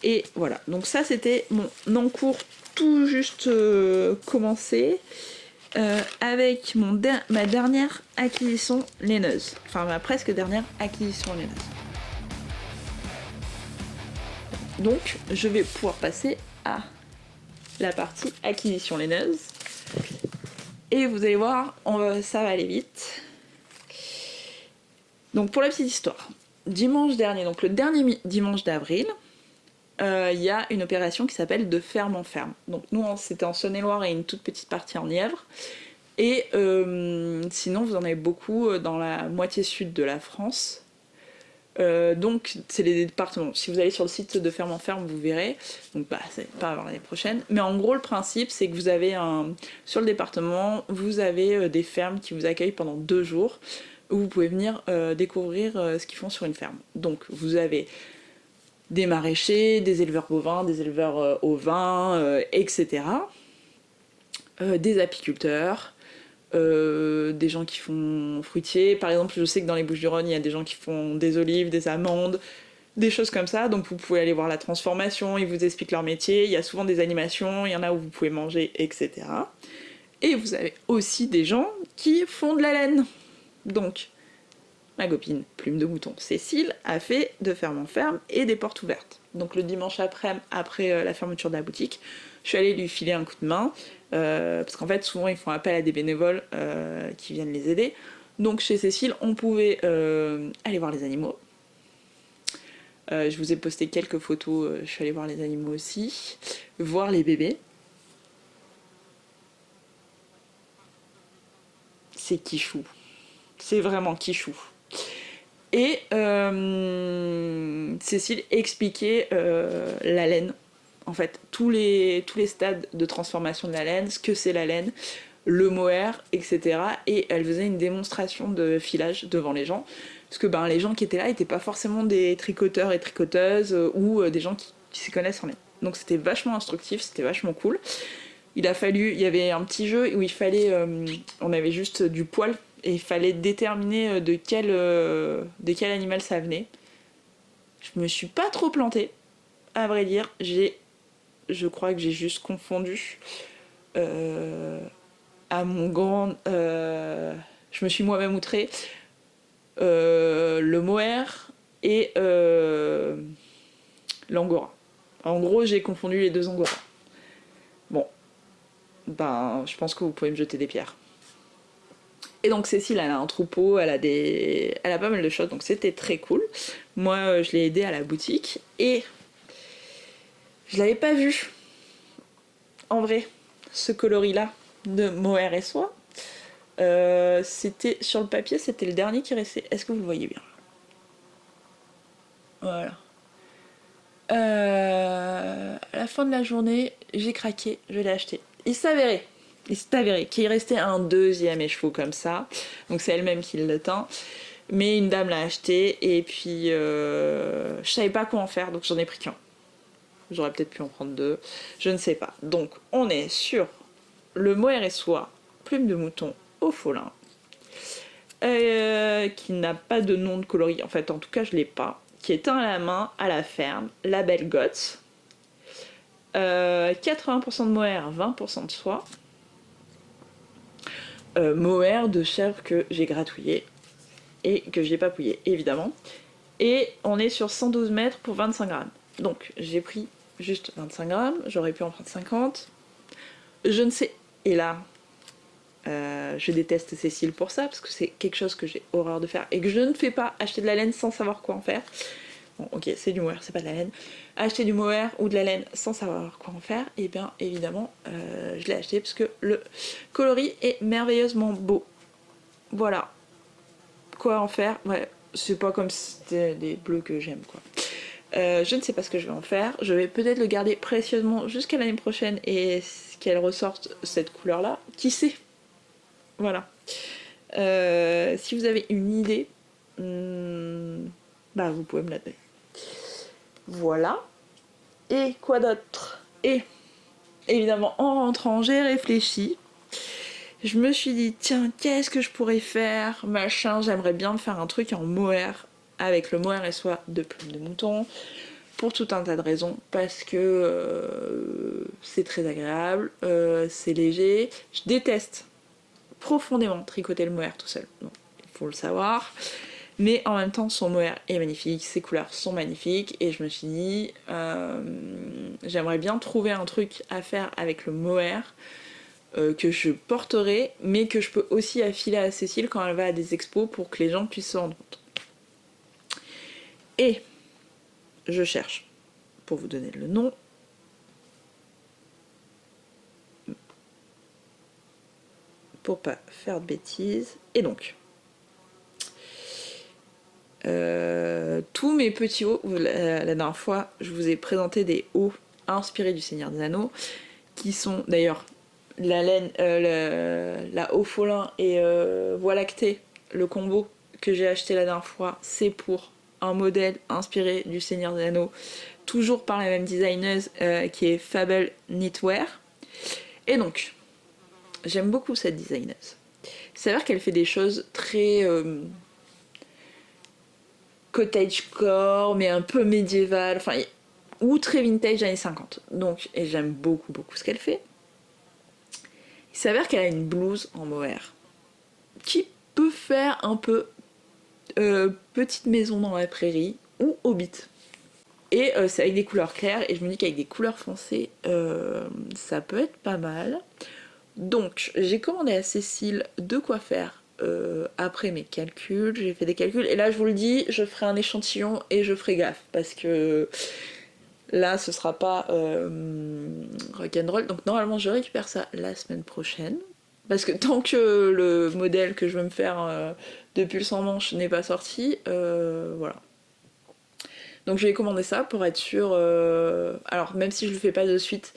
Et voilà, donc ça c'était mon encours tout juste commencé avec ma dernière acquisition laineuse. Enfin ma presque dernière acquisition laineuse. Donc je vais pouvoir passer à la partie acquisition laineuse. Et vous allez voir, ça va aller vite. Donc pour la petite histoire, dimanche dernier, donc le dernier dimanche d'avril, il y a une opération qui s'appelle de ferme en ferme. Donc nous c'était en Saône-et-Loire et une toute petite partie en Nièvre. Et sinon vous en avez beaucoup dans la moitié sud de la France. Donc c'est les départements. Si vous allez sur le site de ferme en ferme, vous verrez. Donc c'est pas avant l'année prochaine. Mais en gros le principe c'est que vous avez sur le département, vous avez des fermes qui vous accueillent pendant 2 jours où vous pouvez venir découvrir ce qu'ils font sur une ferme. Donc vous avez des maraîchers, des éleveurs bovins, des éleveurs ovins, etc. Des apiculteurs. Des gens qui font fruitiers. Par exemple, je sais que dans les Bouches-du-Rhône, il y a des gens qui font des olives, des amandes, des choses comme ça. Donc vous pouvez aller voir la transformation, ils vous expliquent leur métier. Il y a souvent des animations, il y en a où vous pouvez manger, etc. Et vous avez aussi des gens qui font de la laine. Donc, ma copine Plume de Mouton Cécile a fait de ferme en ferme et des portes ouvertes. Donc le dimanche après la fermeture de la boutique, je suis allée lui filer un coup de main. Parce qu'en fait souvent ils font appel à des bénévoles qui viennent les aider. Donc chez Cécile on pouvait aller voir les animaux. Je vous ai posté quelques photos, je suis allée voir les animaux aussi, voir les bébés. C'est quichou, c'est vraiment quichou. Et Cécile expliquait la laine. En fait, tous les stades de transformation de la laine, ce que c'est la laine, le mohair, etc. Et elle faisait une démonstration de filage devant les gens. Parce que les gens qui étaient là n'étaient pas forcément des tricoteurs et tricoteuses ou des gens qui s'y connaissent en laine. Donc c'était vachement instructif, c'était vachement cool. Il y avait un petit jeu où il fallait, on avait juste du poil et il fallait déterminer de quel animal ça venait. Je me suis pas trop plantée, à vrai dire. Je crois que j'ai juste confondu à mon grand... je me suis moi-même outrée le mohair et l'angora. En gros, j'ai confondu les deux angoras. Bon, je pense que vous pouvez me jeter des pierres. Et donc Cécile, elle a un troupeau, elle a pas mal de choses, donc c'était très cool. Moi, je l'ai aidée à la boutique et je l'avais pas vu en vrai, ce coloris-là de mohair et soie. C'était sur le papier, c'était le dernier qui restait. Est-ce que vous le voyez bien? Voilà. À la fin de la journée, j'ai craqué, je l'ai acheté. Il s'est avéré qu'il restait un deuxième écheveau comme ça. Donc c'est elle-même qui le teint. Mais une dame l'a acheté et puis je savais pas quoi en faire, donc j'en ai pris qu'un. J'aurais peut-être pu en prendre 2, je ne sais pas. Donc on est sur le mohair et soie, Plume de Mouton au Folin, qui n'a pas de nom de coloris, en fait en tout cas je l'ai pas, qui est teint à la main, à la ferme, label GOTS, 80% de mohair, 20% de soie, mohair de chèvre que j'ai gratouillé et que j'ai papouillé évidemment, et on est sur 112 mètres pour 25 grammes. Donc j'ai pris juste 25 grammes, j'aurais pu en prendre 50, je ne sais, et là je déteste Cécile pour ça, parce que c'est quelque chose que j'ai horreur de faire, et que je ne fais pas, acheter de la laine sans savoir quoi en faire. Bon ok, c'est du mohair, c'est pas de la laine. Acheter du mohair ou de la laine sans savoir quoi en faire, et bien évidemment je l'ai acheté parce que le coloris est merveilleusement beau. Voilà. Quoi en faire? Ouais, c'est pas comme si c'était des bleus que j'aime quoi. Je ne sais pas ce que je vais en faire. Je vais peut-être le garder précieusement jusqu'à l'année prochaine et qu'elle ressorte cette couleur-là. Qui sait? Voilà. Si vous avez une idée, vous pouvez me la donner. Voilà. Et quoi d'autre? Et évidemment, en rentrant, j'ai réfléchi. Je me suis dit, tiens, qu'est-ce que je pourrais faire, machin, j'aimerais bien me faire un truc en mohair, avec le mohair et soie de plumes de mouton, pour tout un tas de raisons, parce que c'est très agréable, c'est léger. Je déteste profondément tricoter le mohair tout seul, donc, il faut le savoir. Mais en même temps, son mohair est magnifique, ses couleurs sont magnifiques, et je me suis dit, j'aimerais bien trouver un truc à faire avec le mohair que je porterai, mais que je peux aussi affiler à Cécile quand elle va à des expos pour que les gens puissent se rendre compte. Et je cherche, pour vous donner le nom, pour pas faire de bêtises, et donc... tous mes petits hauts, la dernière fois je vous ai présenté des hauts inspirés du Seigneur des Anneaux, qui sont d'ailleurs la laine, la haut folin et voie lactée, le combo que j'ai acheté la dernière fois, c'est pour un modèle inspiré du Seigneur des Anneaux, toujours par la même designeuse qui est Fable Knitwear. Et donc, j'aime beaucoup cette designeuse. Il s'avère qu'elle fait des choses très cottagecore, mais un peu médiéval, enfin, ou très vintage années 50. Donc, et j'aime beaucoup, beaucoup ce qu'elle fait. Il s'avère qu'elle a une blouse en mohair qui peut faire un peu petite maison dans la prairie ou hobbit. Et c'est avec des couleurs claires, et je me dis qu'avec des couleurs foncées, ça peut être pas mal. Donc, j'ai commandé à Cécile de quoi faire après mes calculs. J'ai fait des calculs, et là, je vous le dis, je ferai un échantillon et je ferai gaffe, parce que là, ce sera pas rock'n'roll. Donc, normalement, je récupère ça la semaine prochaine. Parce que tant que le modèle que je veux me faire de pull sans manche n'est pas sorti, voilà. Donc je vais commander ça pour être sûr. Alors même si je le fais pas de suite,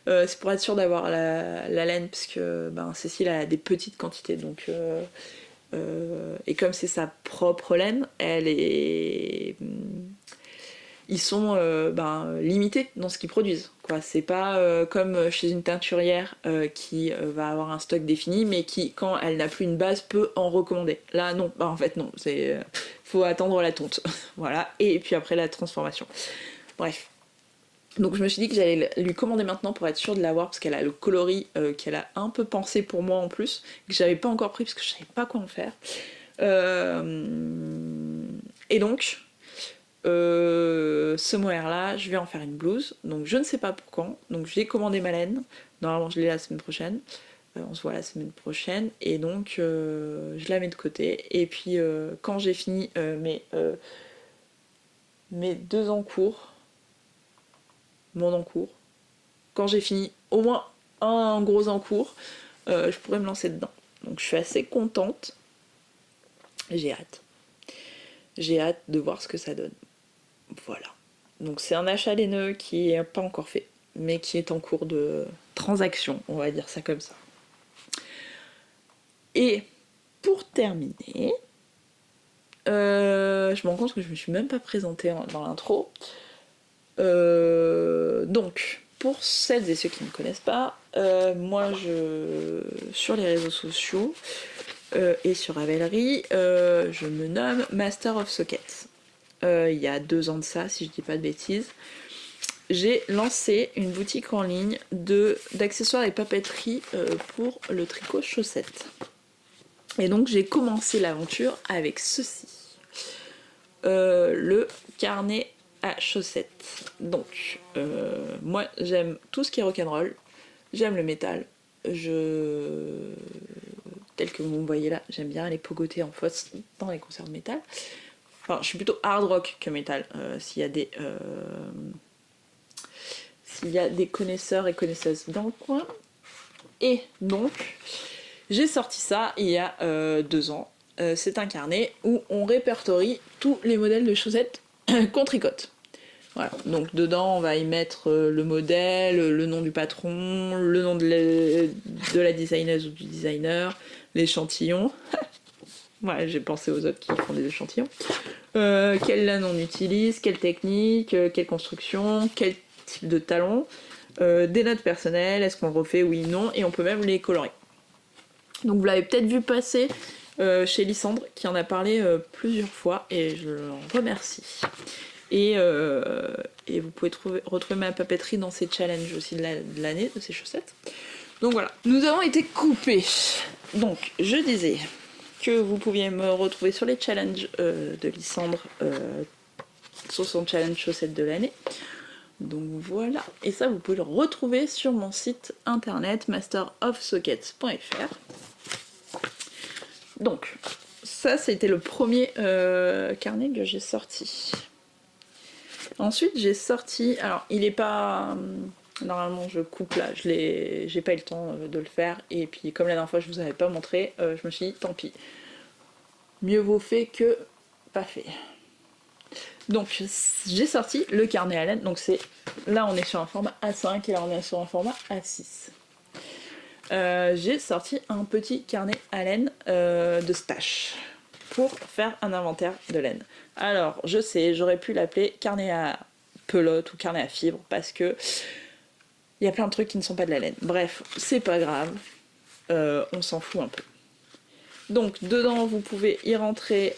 c'est pour être sûr d'avoir la laine, parce que Cécile a des petites quantités, donc et comme c'est sa propre laine, elle est ils sont limités dans ce qu'ils produisent, quoi. C'est pas comme chez une teinturière qui va avoir un stock défini, mais qui, quand elle n'a plus une base, peut en recommander. Là, non. En fait, non. Faut attendre la tonte. Voilà. Et puis après, la transformation. Bref. Donc je me suis dit que j'allais lui commander maintenant pour être sûre de l'avoir, parce qu'elle a le coloris qu'elle a un peu pensé pour moi en plus, que j'avais pas encore pris parce que je savais pas quoi en faire. Et donc... ce mohair là, je vais en faire une blouse, donc je ne sais pas pour quand, donc j'ai commandé ma laine, normalement je l'ai la semaine prochaine, on se voit la semaine prochaine, et donc je la mets de côté, et puis quand j'ai fini mes 2 encours, mon encours, quand j'ai fini au moins un gros encours, je pourrais me lancer dedans. Donc je suis assez contente, j'ai hâte de voir ce que ça donne. Voilà. Donc c'est un achat laineux qui n'est pas encore fait, mais qui est en cours de transaction, on va dire ça comme ça. Et pour terminer, je me rends compte que je me suis même pas présentée dans l'intro. Donc, pour celles et ceux qui ne me connaissent pas, moi sur les réseaux sociaux et sur Ravelry, je me nomme Master of Sockets. Il y a 2 ans de ça, si je dis pas de bêtises, j'ai lancé une boutique en ligne d'accessoires et papeterie pour le tricot chaussette. Et donc j'ai commencé l'aventure avec ceci. Le carnet à chaussettes. Donc moi j'aime tout ce qui est rock'n'roll, j'aime le métal, tel que vous me voyez là, j'aime bien aller pogoter en fausse dans les concerts de métal. Enfin, je suis plutôt hard rock que métal. S'il y a des connaisseurs et connaisseuses dans le coin. Et donc, j'ai sorti ça il y a 2 ans. C'est un carnet où on répertorie tous les modèles de chaussettes qu'on tricote. Voilà. Donc dedans, on va y mettre le modèle, le nom du patron, le nom de la designeuse ou du designer, l'échantillon. Ouais, j'ai pensé aux autres qui font des échantillons. Quelle laine on utilise, quelle technique, quelle construction, quel type de talon, des notes personnelles, est-ce qu'on refait, oui, non, et on peut même les colorer. Donc vous l'avez peut-être vu passer chez Lysandre, qui en a parlé plusieurs fois, et je l'en remercie. Et vous pouvez retrouver ma papeterie dans ces challenges aussi de l'année, de ces chaussettes. Donc voilà, nous avons été coupés. Donc je disais que vous pouviez me retrouver sur les challenges de Lysandre, sur son challenge chaussettes de l'année. Donc voilà, et ça vous pouvez le retrouver sur mon site internet masterofsockets.fr. Donc ça c'était le premier carnet que j'ai sorti. Ensuite j'ai sorti, alors il est pas... Normalement je coupe là, j'ai pas eu le temps de le faire, et puis comme la dernière fois je vous avais pas montré, je me suis dit tant pis. Mieux vaut fait que pas fait. Donc j'ai sorti le carnet à laine, donc c'est... Là on est sur un format A5 et là on est sur un format A6. J'ai sorti un petit carnet à laine de stash pour faire un inventaire de laine. Alors je sais, j'aurais pu l'appeler carnet à pelote ou carnet à fibre parce que il y a plein de trucs qui ne sont pas de la laine. Bref, c'est pas grave, on s'en fout un peu. Donc dedans vous pouvez y rentrer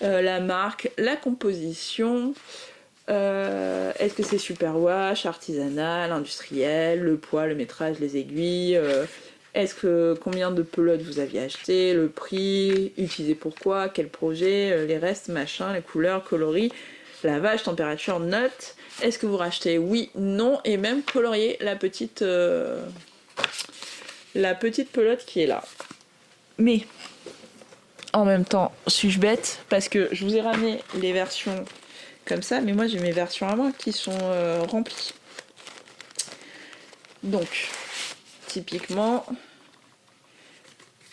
la marque, la composition, est-ce que c'est superwash, artisanal, industriel, le poids, le métrage, les aiguilles, combien de pelotes vous aviez acheté, le prix, utilisé pourquoi, quel projet, les restes, machin, les couleurs, coloris, lavage, température, notes, est-ce que vous rachetez oui, non, et même colorier la petite pelote qui est là. Mais en même temps, suis-je bête parce que je vous ai ramené les versions comme ça, mais moi j'ai mes versions à moi qui sont remplies. Donc, typiquement,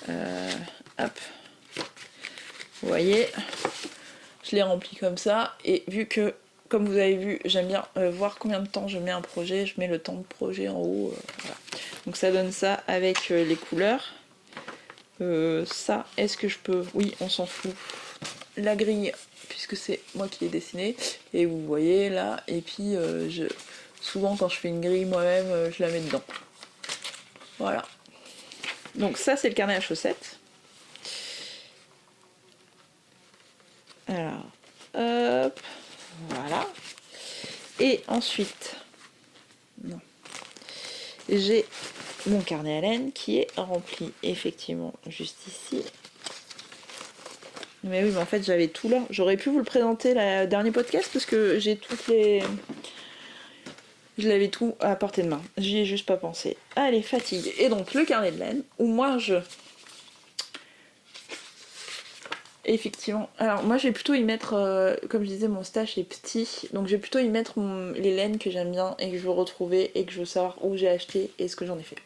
hop, vous voyez, je l'ai rempli comme ça, et vu que, comme vous avez vu, j'aime bien voir combien de temps je mets un projet, je mets le temps de projet en haut, voilà. Donc ça donne ça avec les couleurs. Ça, est-ce que je peux... Oui, on s'en fout. La grille, puisque c'est moi qui l'ai dessinée, et vous voyez là, et puis souvent quand je fais une grille moi-même, je la mets dedans. Voilà. Donc ça c'est le carnet à chaussettes. Alors, hop, voilà. Et ensuite, non, j'ai mon carnet à laine qui est rempli effectivement juste ici. Mais oui, mais en fait j'avais tout là. J'aurais pu vous le présenter le dernier podcast parce que j'ai toutes les... Je l'avais tout à portée de main. J'y ai juste pas pensé. Allez, fatigue. Et donc le carnet de laine, où moi je... Effectivement. Alors moi je vais plutôt y mettre, comme je disais, mon stash est petit, donc je vais plutôt y mettre les laines que j'aime bien et que je veux retrouver et que je veux savoir où j'ai acheté et ce que j'en ai fait.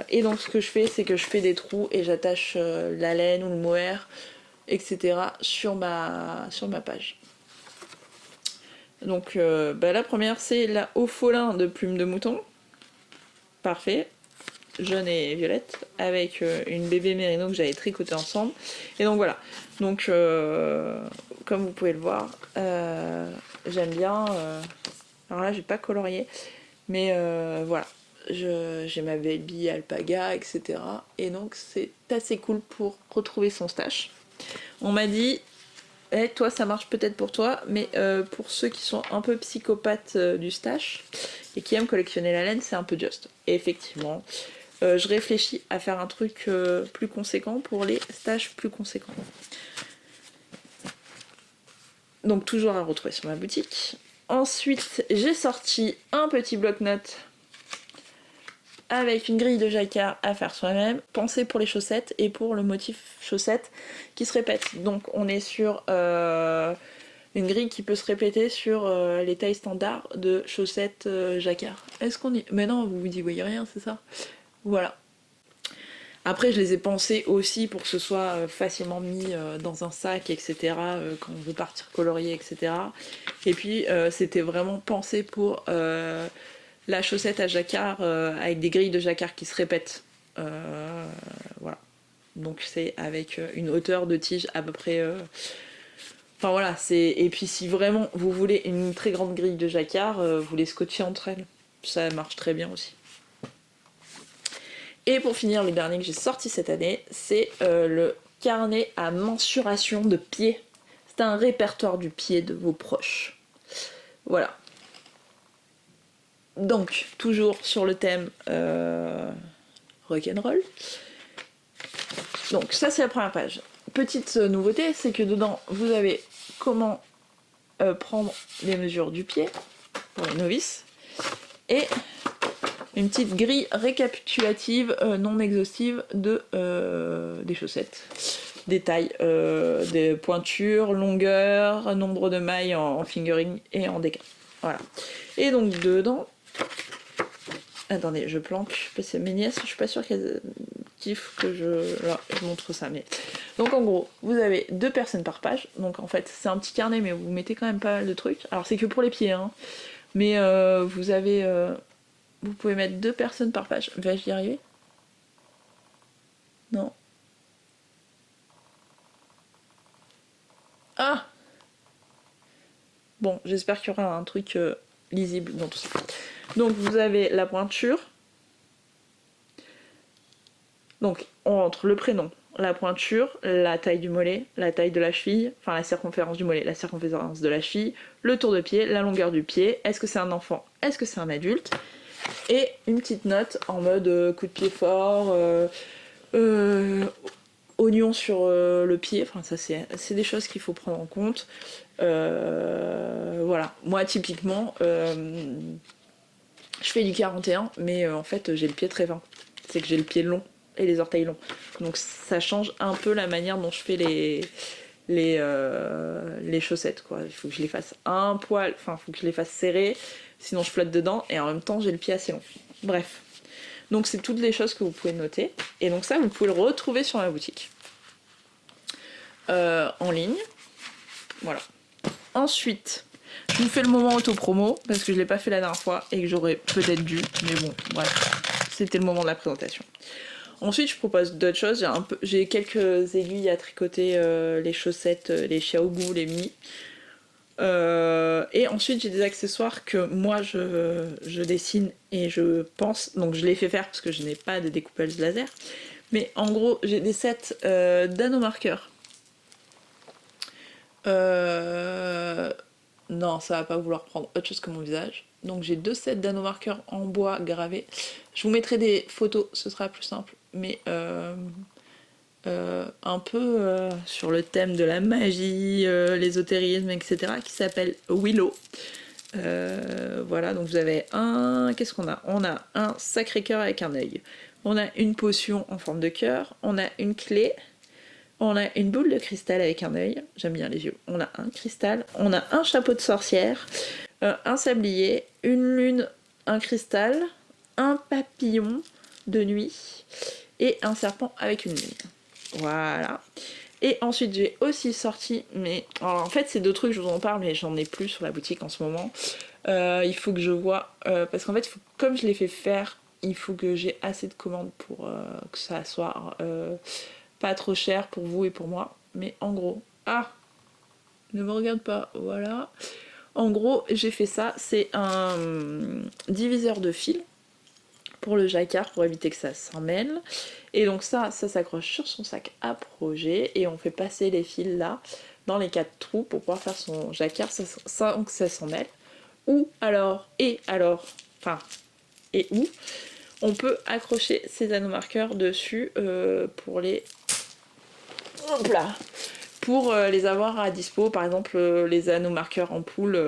Et donc ce que je fais, c'est que je fais des trous et j'attache la laine ou le mohair, etc. sur ma page. Donc la première c'est la Haut Folin de plume de mouton. Parfait. Jaune et violette, avec une bébé mérino que j'avais tricoté ensemble. Et donc voilà. Donc comme vous pouvez le voir, j'aime bien. Alors là j'ai pas colorié, mais voilà. J'ai ma baby alpaga, etc. Et donc c'est assez cool pour retrouver son stash. On m'a dit, hey, toi ça marche peut-être pour toi, mais pour ceux qui sont un peu psychopathes du stash et qui aiment collectionner la laine, c'est un peu juste. Et effectivement, je réfléchis à faire un truc plus conséquent pour les stages plus conséquents. Donc toujours à retrouver sur ma boutique. Ensuite, j'ai sorti un petit bloc-notes avec une grille de jacquard à faire soi-même, pensée pour les chaussettes et pour le motif chaussettes qui se répète. Donc on est sur une grille qui peut se répéter sur les tailles standards de chaussettes jacquard. Est-ce qu'on y... Mais non, vous y voyez rien, c'est ça? Voilà. Après, je les ai pensés aussi pour que ce soit facilement mis dans un sac, etc. Quand on veut partir colorier, etc. Et puis, c'était vraiment pensé pour la chaussette à jacquard avec des grilles de jacquard qui se répètent. Voilà. Donc, c'est avec une hauteur de tige à peu près... Enfin voilà, et puis si vraiment vous voulez une très grande grille de jacquard, vous les scotchez entre elles. Ça marche très bien aussi. Et pour finir, le dernier que j'ai sorti cette année, c'est le carnet à mensuration de pied. C'est un répertoire du pied de vos proches. Voilà. Donc, toujours sur le thème rock'n'roll. Donc ça c'est la première page. Petite nouveauté, c'est que dedans vous avez comment prendre les mesures du pied pour les novices et une petite grille récapitulative non exhaustive des chaussettes, des tailles, des pointures, longueur, nombre de mailles en fingering et en déca. Voilà. Et donc dedans, attendez, je planque parce que mes nièces, je suis pas sûre qu'elles kiffent que je montre ça, mais donc en gros, vous avez 2 personnes par page. Donc en fait, c'est un petit carnet, mais vous mettez quand même pas mal de trucs. Alors c'est que pour les pieds, hein. Mais vous avez, vous pouvez mettre 2 personnes par page. Vais-je y arriver? Non. Ah. Bon, j'espère qu'il y aura un truc lisible dans tout ça. Donc vous avez la pointure. Donc on rentre le prénom, la pointure, la taille du mollet, la taille de la cheville, enfin la circonférence du mollet, la circonférence de la cheville, le tour de pied, la longueur du pied, est-ce que c'est un enfant, est-ce que c'est un adulte, et une petite note en mode coup de pied fort, oignon sur le pied, enfin ça c'est des choses qu'il faut prendre en compte. Voilà, moi typiquement, je fais du 41, mais en fait j'ai le pied très fin, c'est que j'ai le pied long et les orteils longs. Donc ça change un peu la manière dont je fais les chaussettes, quoi. Il faut que je les fasse un poil, enfin il faut que je les fasse serrées, sinon je flotte dedans, et en même temps j'ai le pied assez long. Bref. Donc c'est toutes les choses que vous pouvez noter. Et donc ça, vous pouvez le retrouver sur ma boutique. En ligne. Voilà. Ensuite, je vous fais le moment auto-promo, parce que je ne l'ai pas fait la dernière fois, et que j'aurais peut-être dû, mais bon, bref. C'était le moment de la présentation. Ensuite, je propose d'autres choses. J'ai quelques aiguilles à tricoter, les chaussettes, les Xiaogu, les Mi. Et ensuite, j'ai des accessoires que moi je dessine et je pense. Donc, je les fais faire parce que je n'ai pas de découpeuse laser. Mais en gros, j'ai des sets d'anomarqueurs. Non, ça va pas vouloir prendre autre chose que mon visage. Donc j'ai 2 sets d'anomarqueurs en bois gravés. Je vous mettrai des photos, ce sera plus simple. Mais un peu sur le thème de la magie, l'ésotérisme, etc. qui s'appelle Willow. Voilà, donc vous avez un... Qu'est-ce qu'on a? On a un sacré-cœur avec un œil. On a une potion en forme de cœur. On a une clé. On a une boule de cristal avec un œil, j'aime bien les yeux. On a un cristal, on a un chapeau de sorcière, un sablier, une lune, un cristal, un papillon de nuit et un serpent avec une lune. Voilà. Et ensuite j'ai aussi sorti, mais alors en fait c'est 2 trucs, je vous en parle, mais j'en ai plus sur la boutique en ce moment. Il faut que je vois, parce qu'en fait comme je l'ai fait faire, il faut que j'ai assez de commandes pour que ça soit pas trop cher pour vous et pour moi. Mais en gros, ne me regarde pas, voilà. En gros, j'ai fait ça, c'est un diviseur de fil pour le jacquard pour éviter que ça s'en mêle. Et donc ça s'accroche sur son sac à projet et on fait passer les fils là dans les 4 trous pour pouvoir faire son jacquard sans que ça s'en mêle. Ou alors, on peut accrocher ces anomarqueurs dessus pour les... Hop là, pour les avoir à dispo, par exemple les anneaux marqueurs en poule,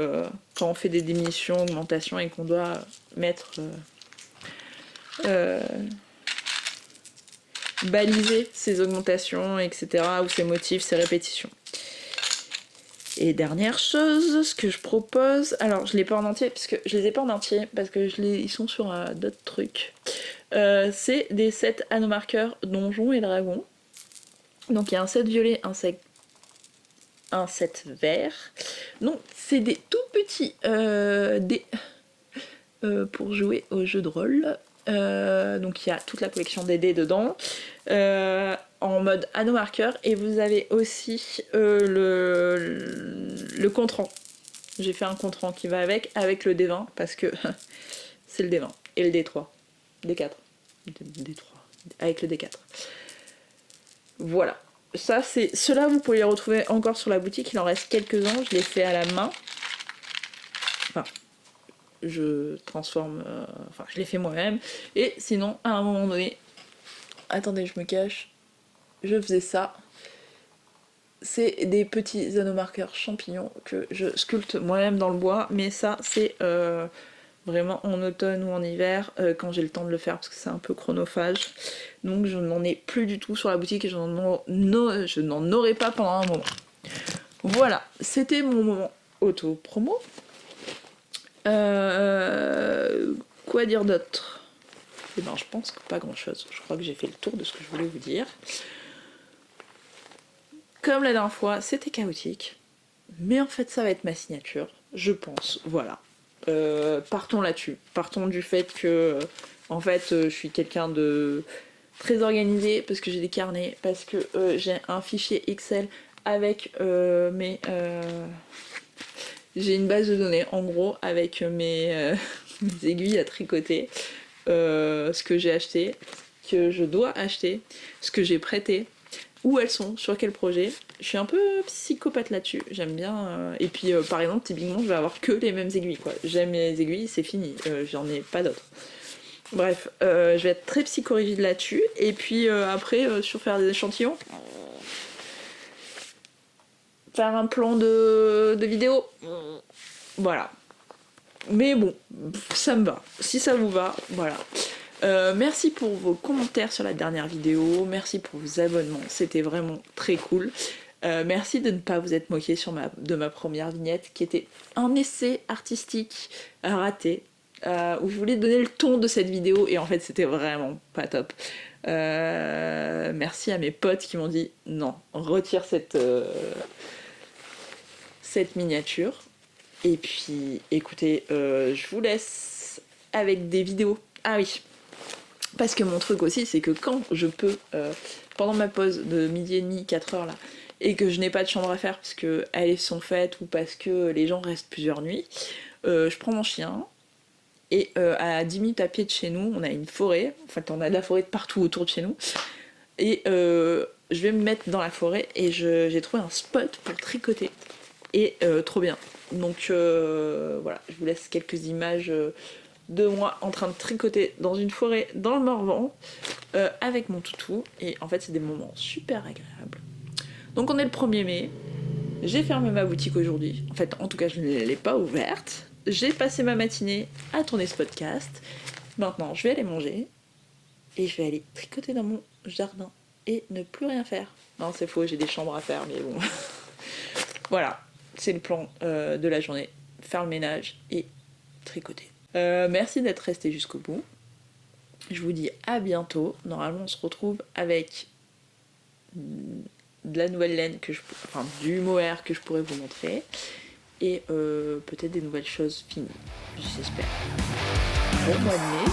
quand on fait des diminutions, augmentations et qu'on doit mettre baliser ces augmentations, etc., ou ces motifs, ces répétitions. Et dernière chose, ce que je propose, alors je l'ai pas en entier, parce que je les ai pas en entier, parce que ils sont sur d'autres trucs. C'est des sets anomarqueurs donjons et dragons. Donc il y a un set violet, un set vert. Donc c'est des tout petits dés pour jouer au jeu de rôle. Donc il y a toute la collection des dés dedans. en mode anneau marqueur et vous avez aussi le compte-rang. J'ai fait un compte-rang qui va avec le D20 parce que c'est le D20 et le D3. D4. D3. Avec le D4. Voilà. Ça, c'est. Ceux-là, vous pouvez les retrouver encore sur la boutique. Il en reste quelques-uns. Je les fais à la main. Enfin, je transforme. Enfin, je les fais moi-même. Et sinon, à un moment donné. Attendez, je me cache. Je faisais ça. C'est des petits anneaux marqueurs champignons que je sculpte moi-même dans le bois. Mais ça, c'est vraiment en automne ou en hiver, quand j'ai le temps de le faire parce que c'est un peu chronophage. Donc je n'en ai plus du tout sur la boutique et je n'en aurai pas pendant un moment. Voilà, c'était mon moment auto-promo. Quoi dire d'autre ? Eh ben, je pense que pas grand-chose. Je crois que j'ai fait le tour de ce que je voulais vous dire. Comme la dernière fois, c'était chaotique. Mais en fait, ça va être ma signature, je pense. Voilà. Partons là-dessus. Partons du fait que, en fait, je suis quelqu'un de très organisé parce que j'ai des carnets, parce que j'ai un fichier Excel avec mes... j'ai une base de données, en gros, avec mes aiguilles à tricoter, ce que j'ai acheté, que je dois acheter, ce que j'ai prêté, où elles sont, sur quel projet. Je suis un peu psychopathe là-dessus, j'aime bien. Et puis par exemple, typiquement, je vais avoir que les mêmes aiguilles, quoi. J'aime les aiguilles, c'est fini, j'en ai pas d'autres. Bref, je vais être très psychorigide là-dessus. Et puis après, sur faire des échantillons, faire un plan de vidéo. Voilà. Mais bon, ça me va. Si ça vous va, voilà. Merci pour vos commentaires sur la dernière vidéo, merci pour vos abonnements, c'était vraiment très cool. Merci de ne pas vous être moqué de ma première vignette qui était un essai artistique raté, où je voulais donner le ton de cette vidéo et en fait c'était vraiment pas top. Merci à mes potes qui m'ont dit non, retire cette miniature. Et puis écoutez, je vous laisse avec des vidéos. Ah oui, parce que mon truc aussi, c'est que quand je peux, pendant ma pause de midi et demi, 4 heures là, et que je n'ai pas de chambre à faire parce qu'elles sont faites ou parce que les gens restent plusieurs nuits, je prends mon chien, et à 10 minutes à pied de chez nous, on a une forêt, en fait on a de la forêt de partout autour de chez nous, et je vais me mettre dans la forêt et j'ai trouvé un spot pour tricoter, et trop bien. Donc voilà, je vous laisse quelques images de moi en train de tricoter dans une forêt dans le Morvan avec mon toutou, et en fait c'est des moments super agréables. Donc on est le 1er mai, j'ai fermé ma boutique aujourd'hui, en fait en tout cas je ne l'ai pas ouverte, j'ai passé ma matinée à tourner ce podcast, maintenant je vais aller manger et je vais aller tricoter dans mon jardin et ne plus rien faire. Non c'est faux, j'ai des chambres à faire mais bon. Voilà, c'est le plan de la journée, faire le ménage et tricoter. Merci d'être resté jusqu'au bout. Je vous dis à bientôt. Normalement, on se retrouve avec de la nouvelle laine, du mohair que je pourrais vous montrer. Et peut-être des nouvelles choses finies. J'espère. Bon mois de mai.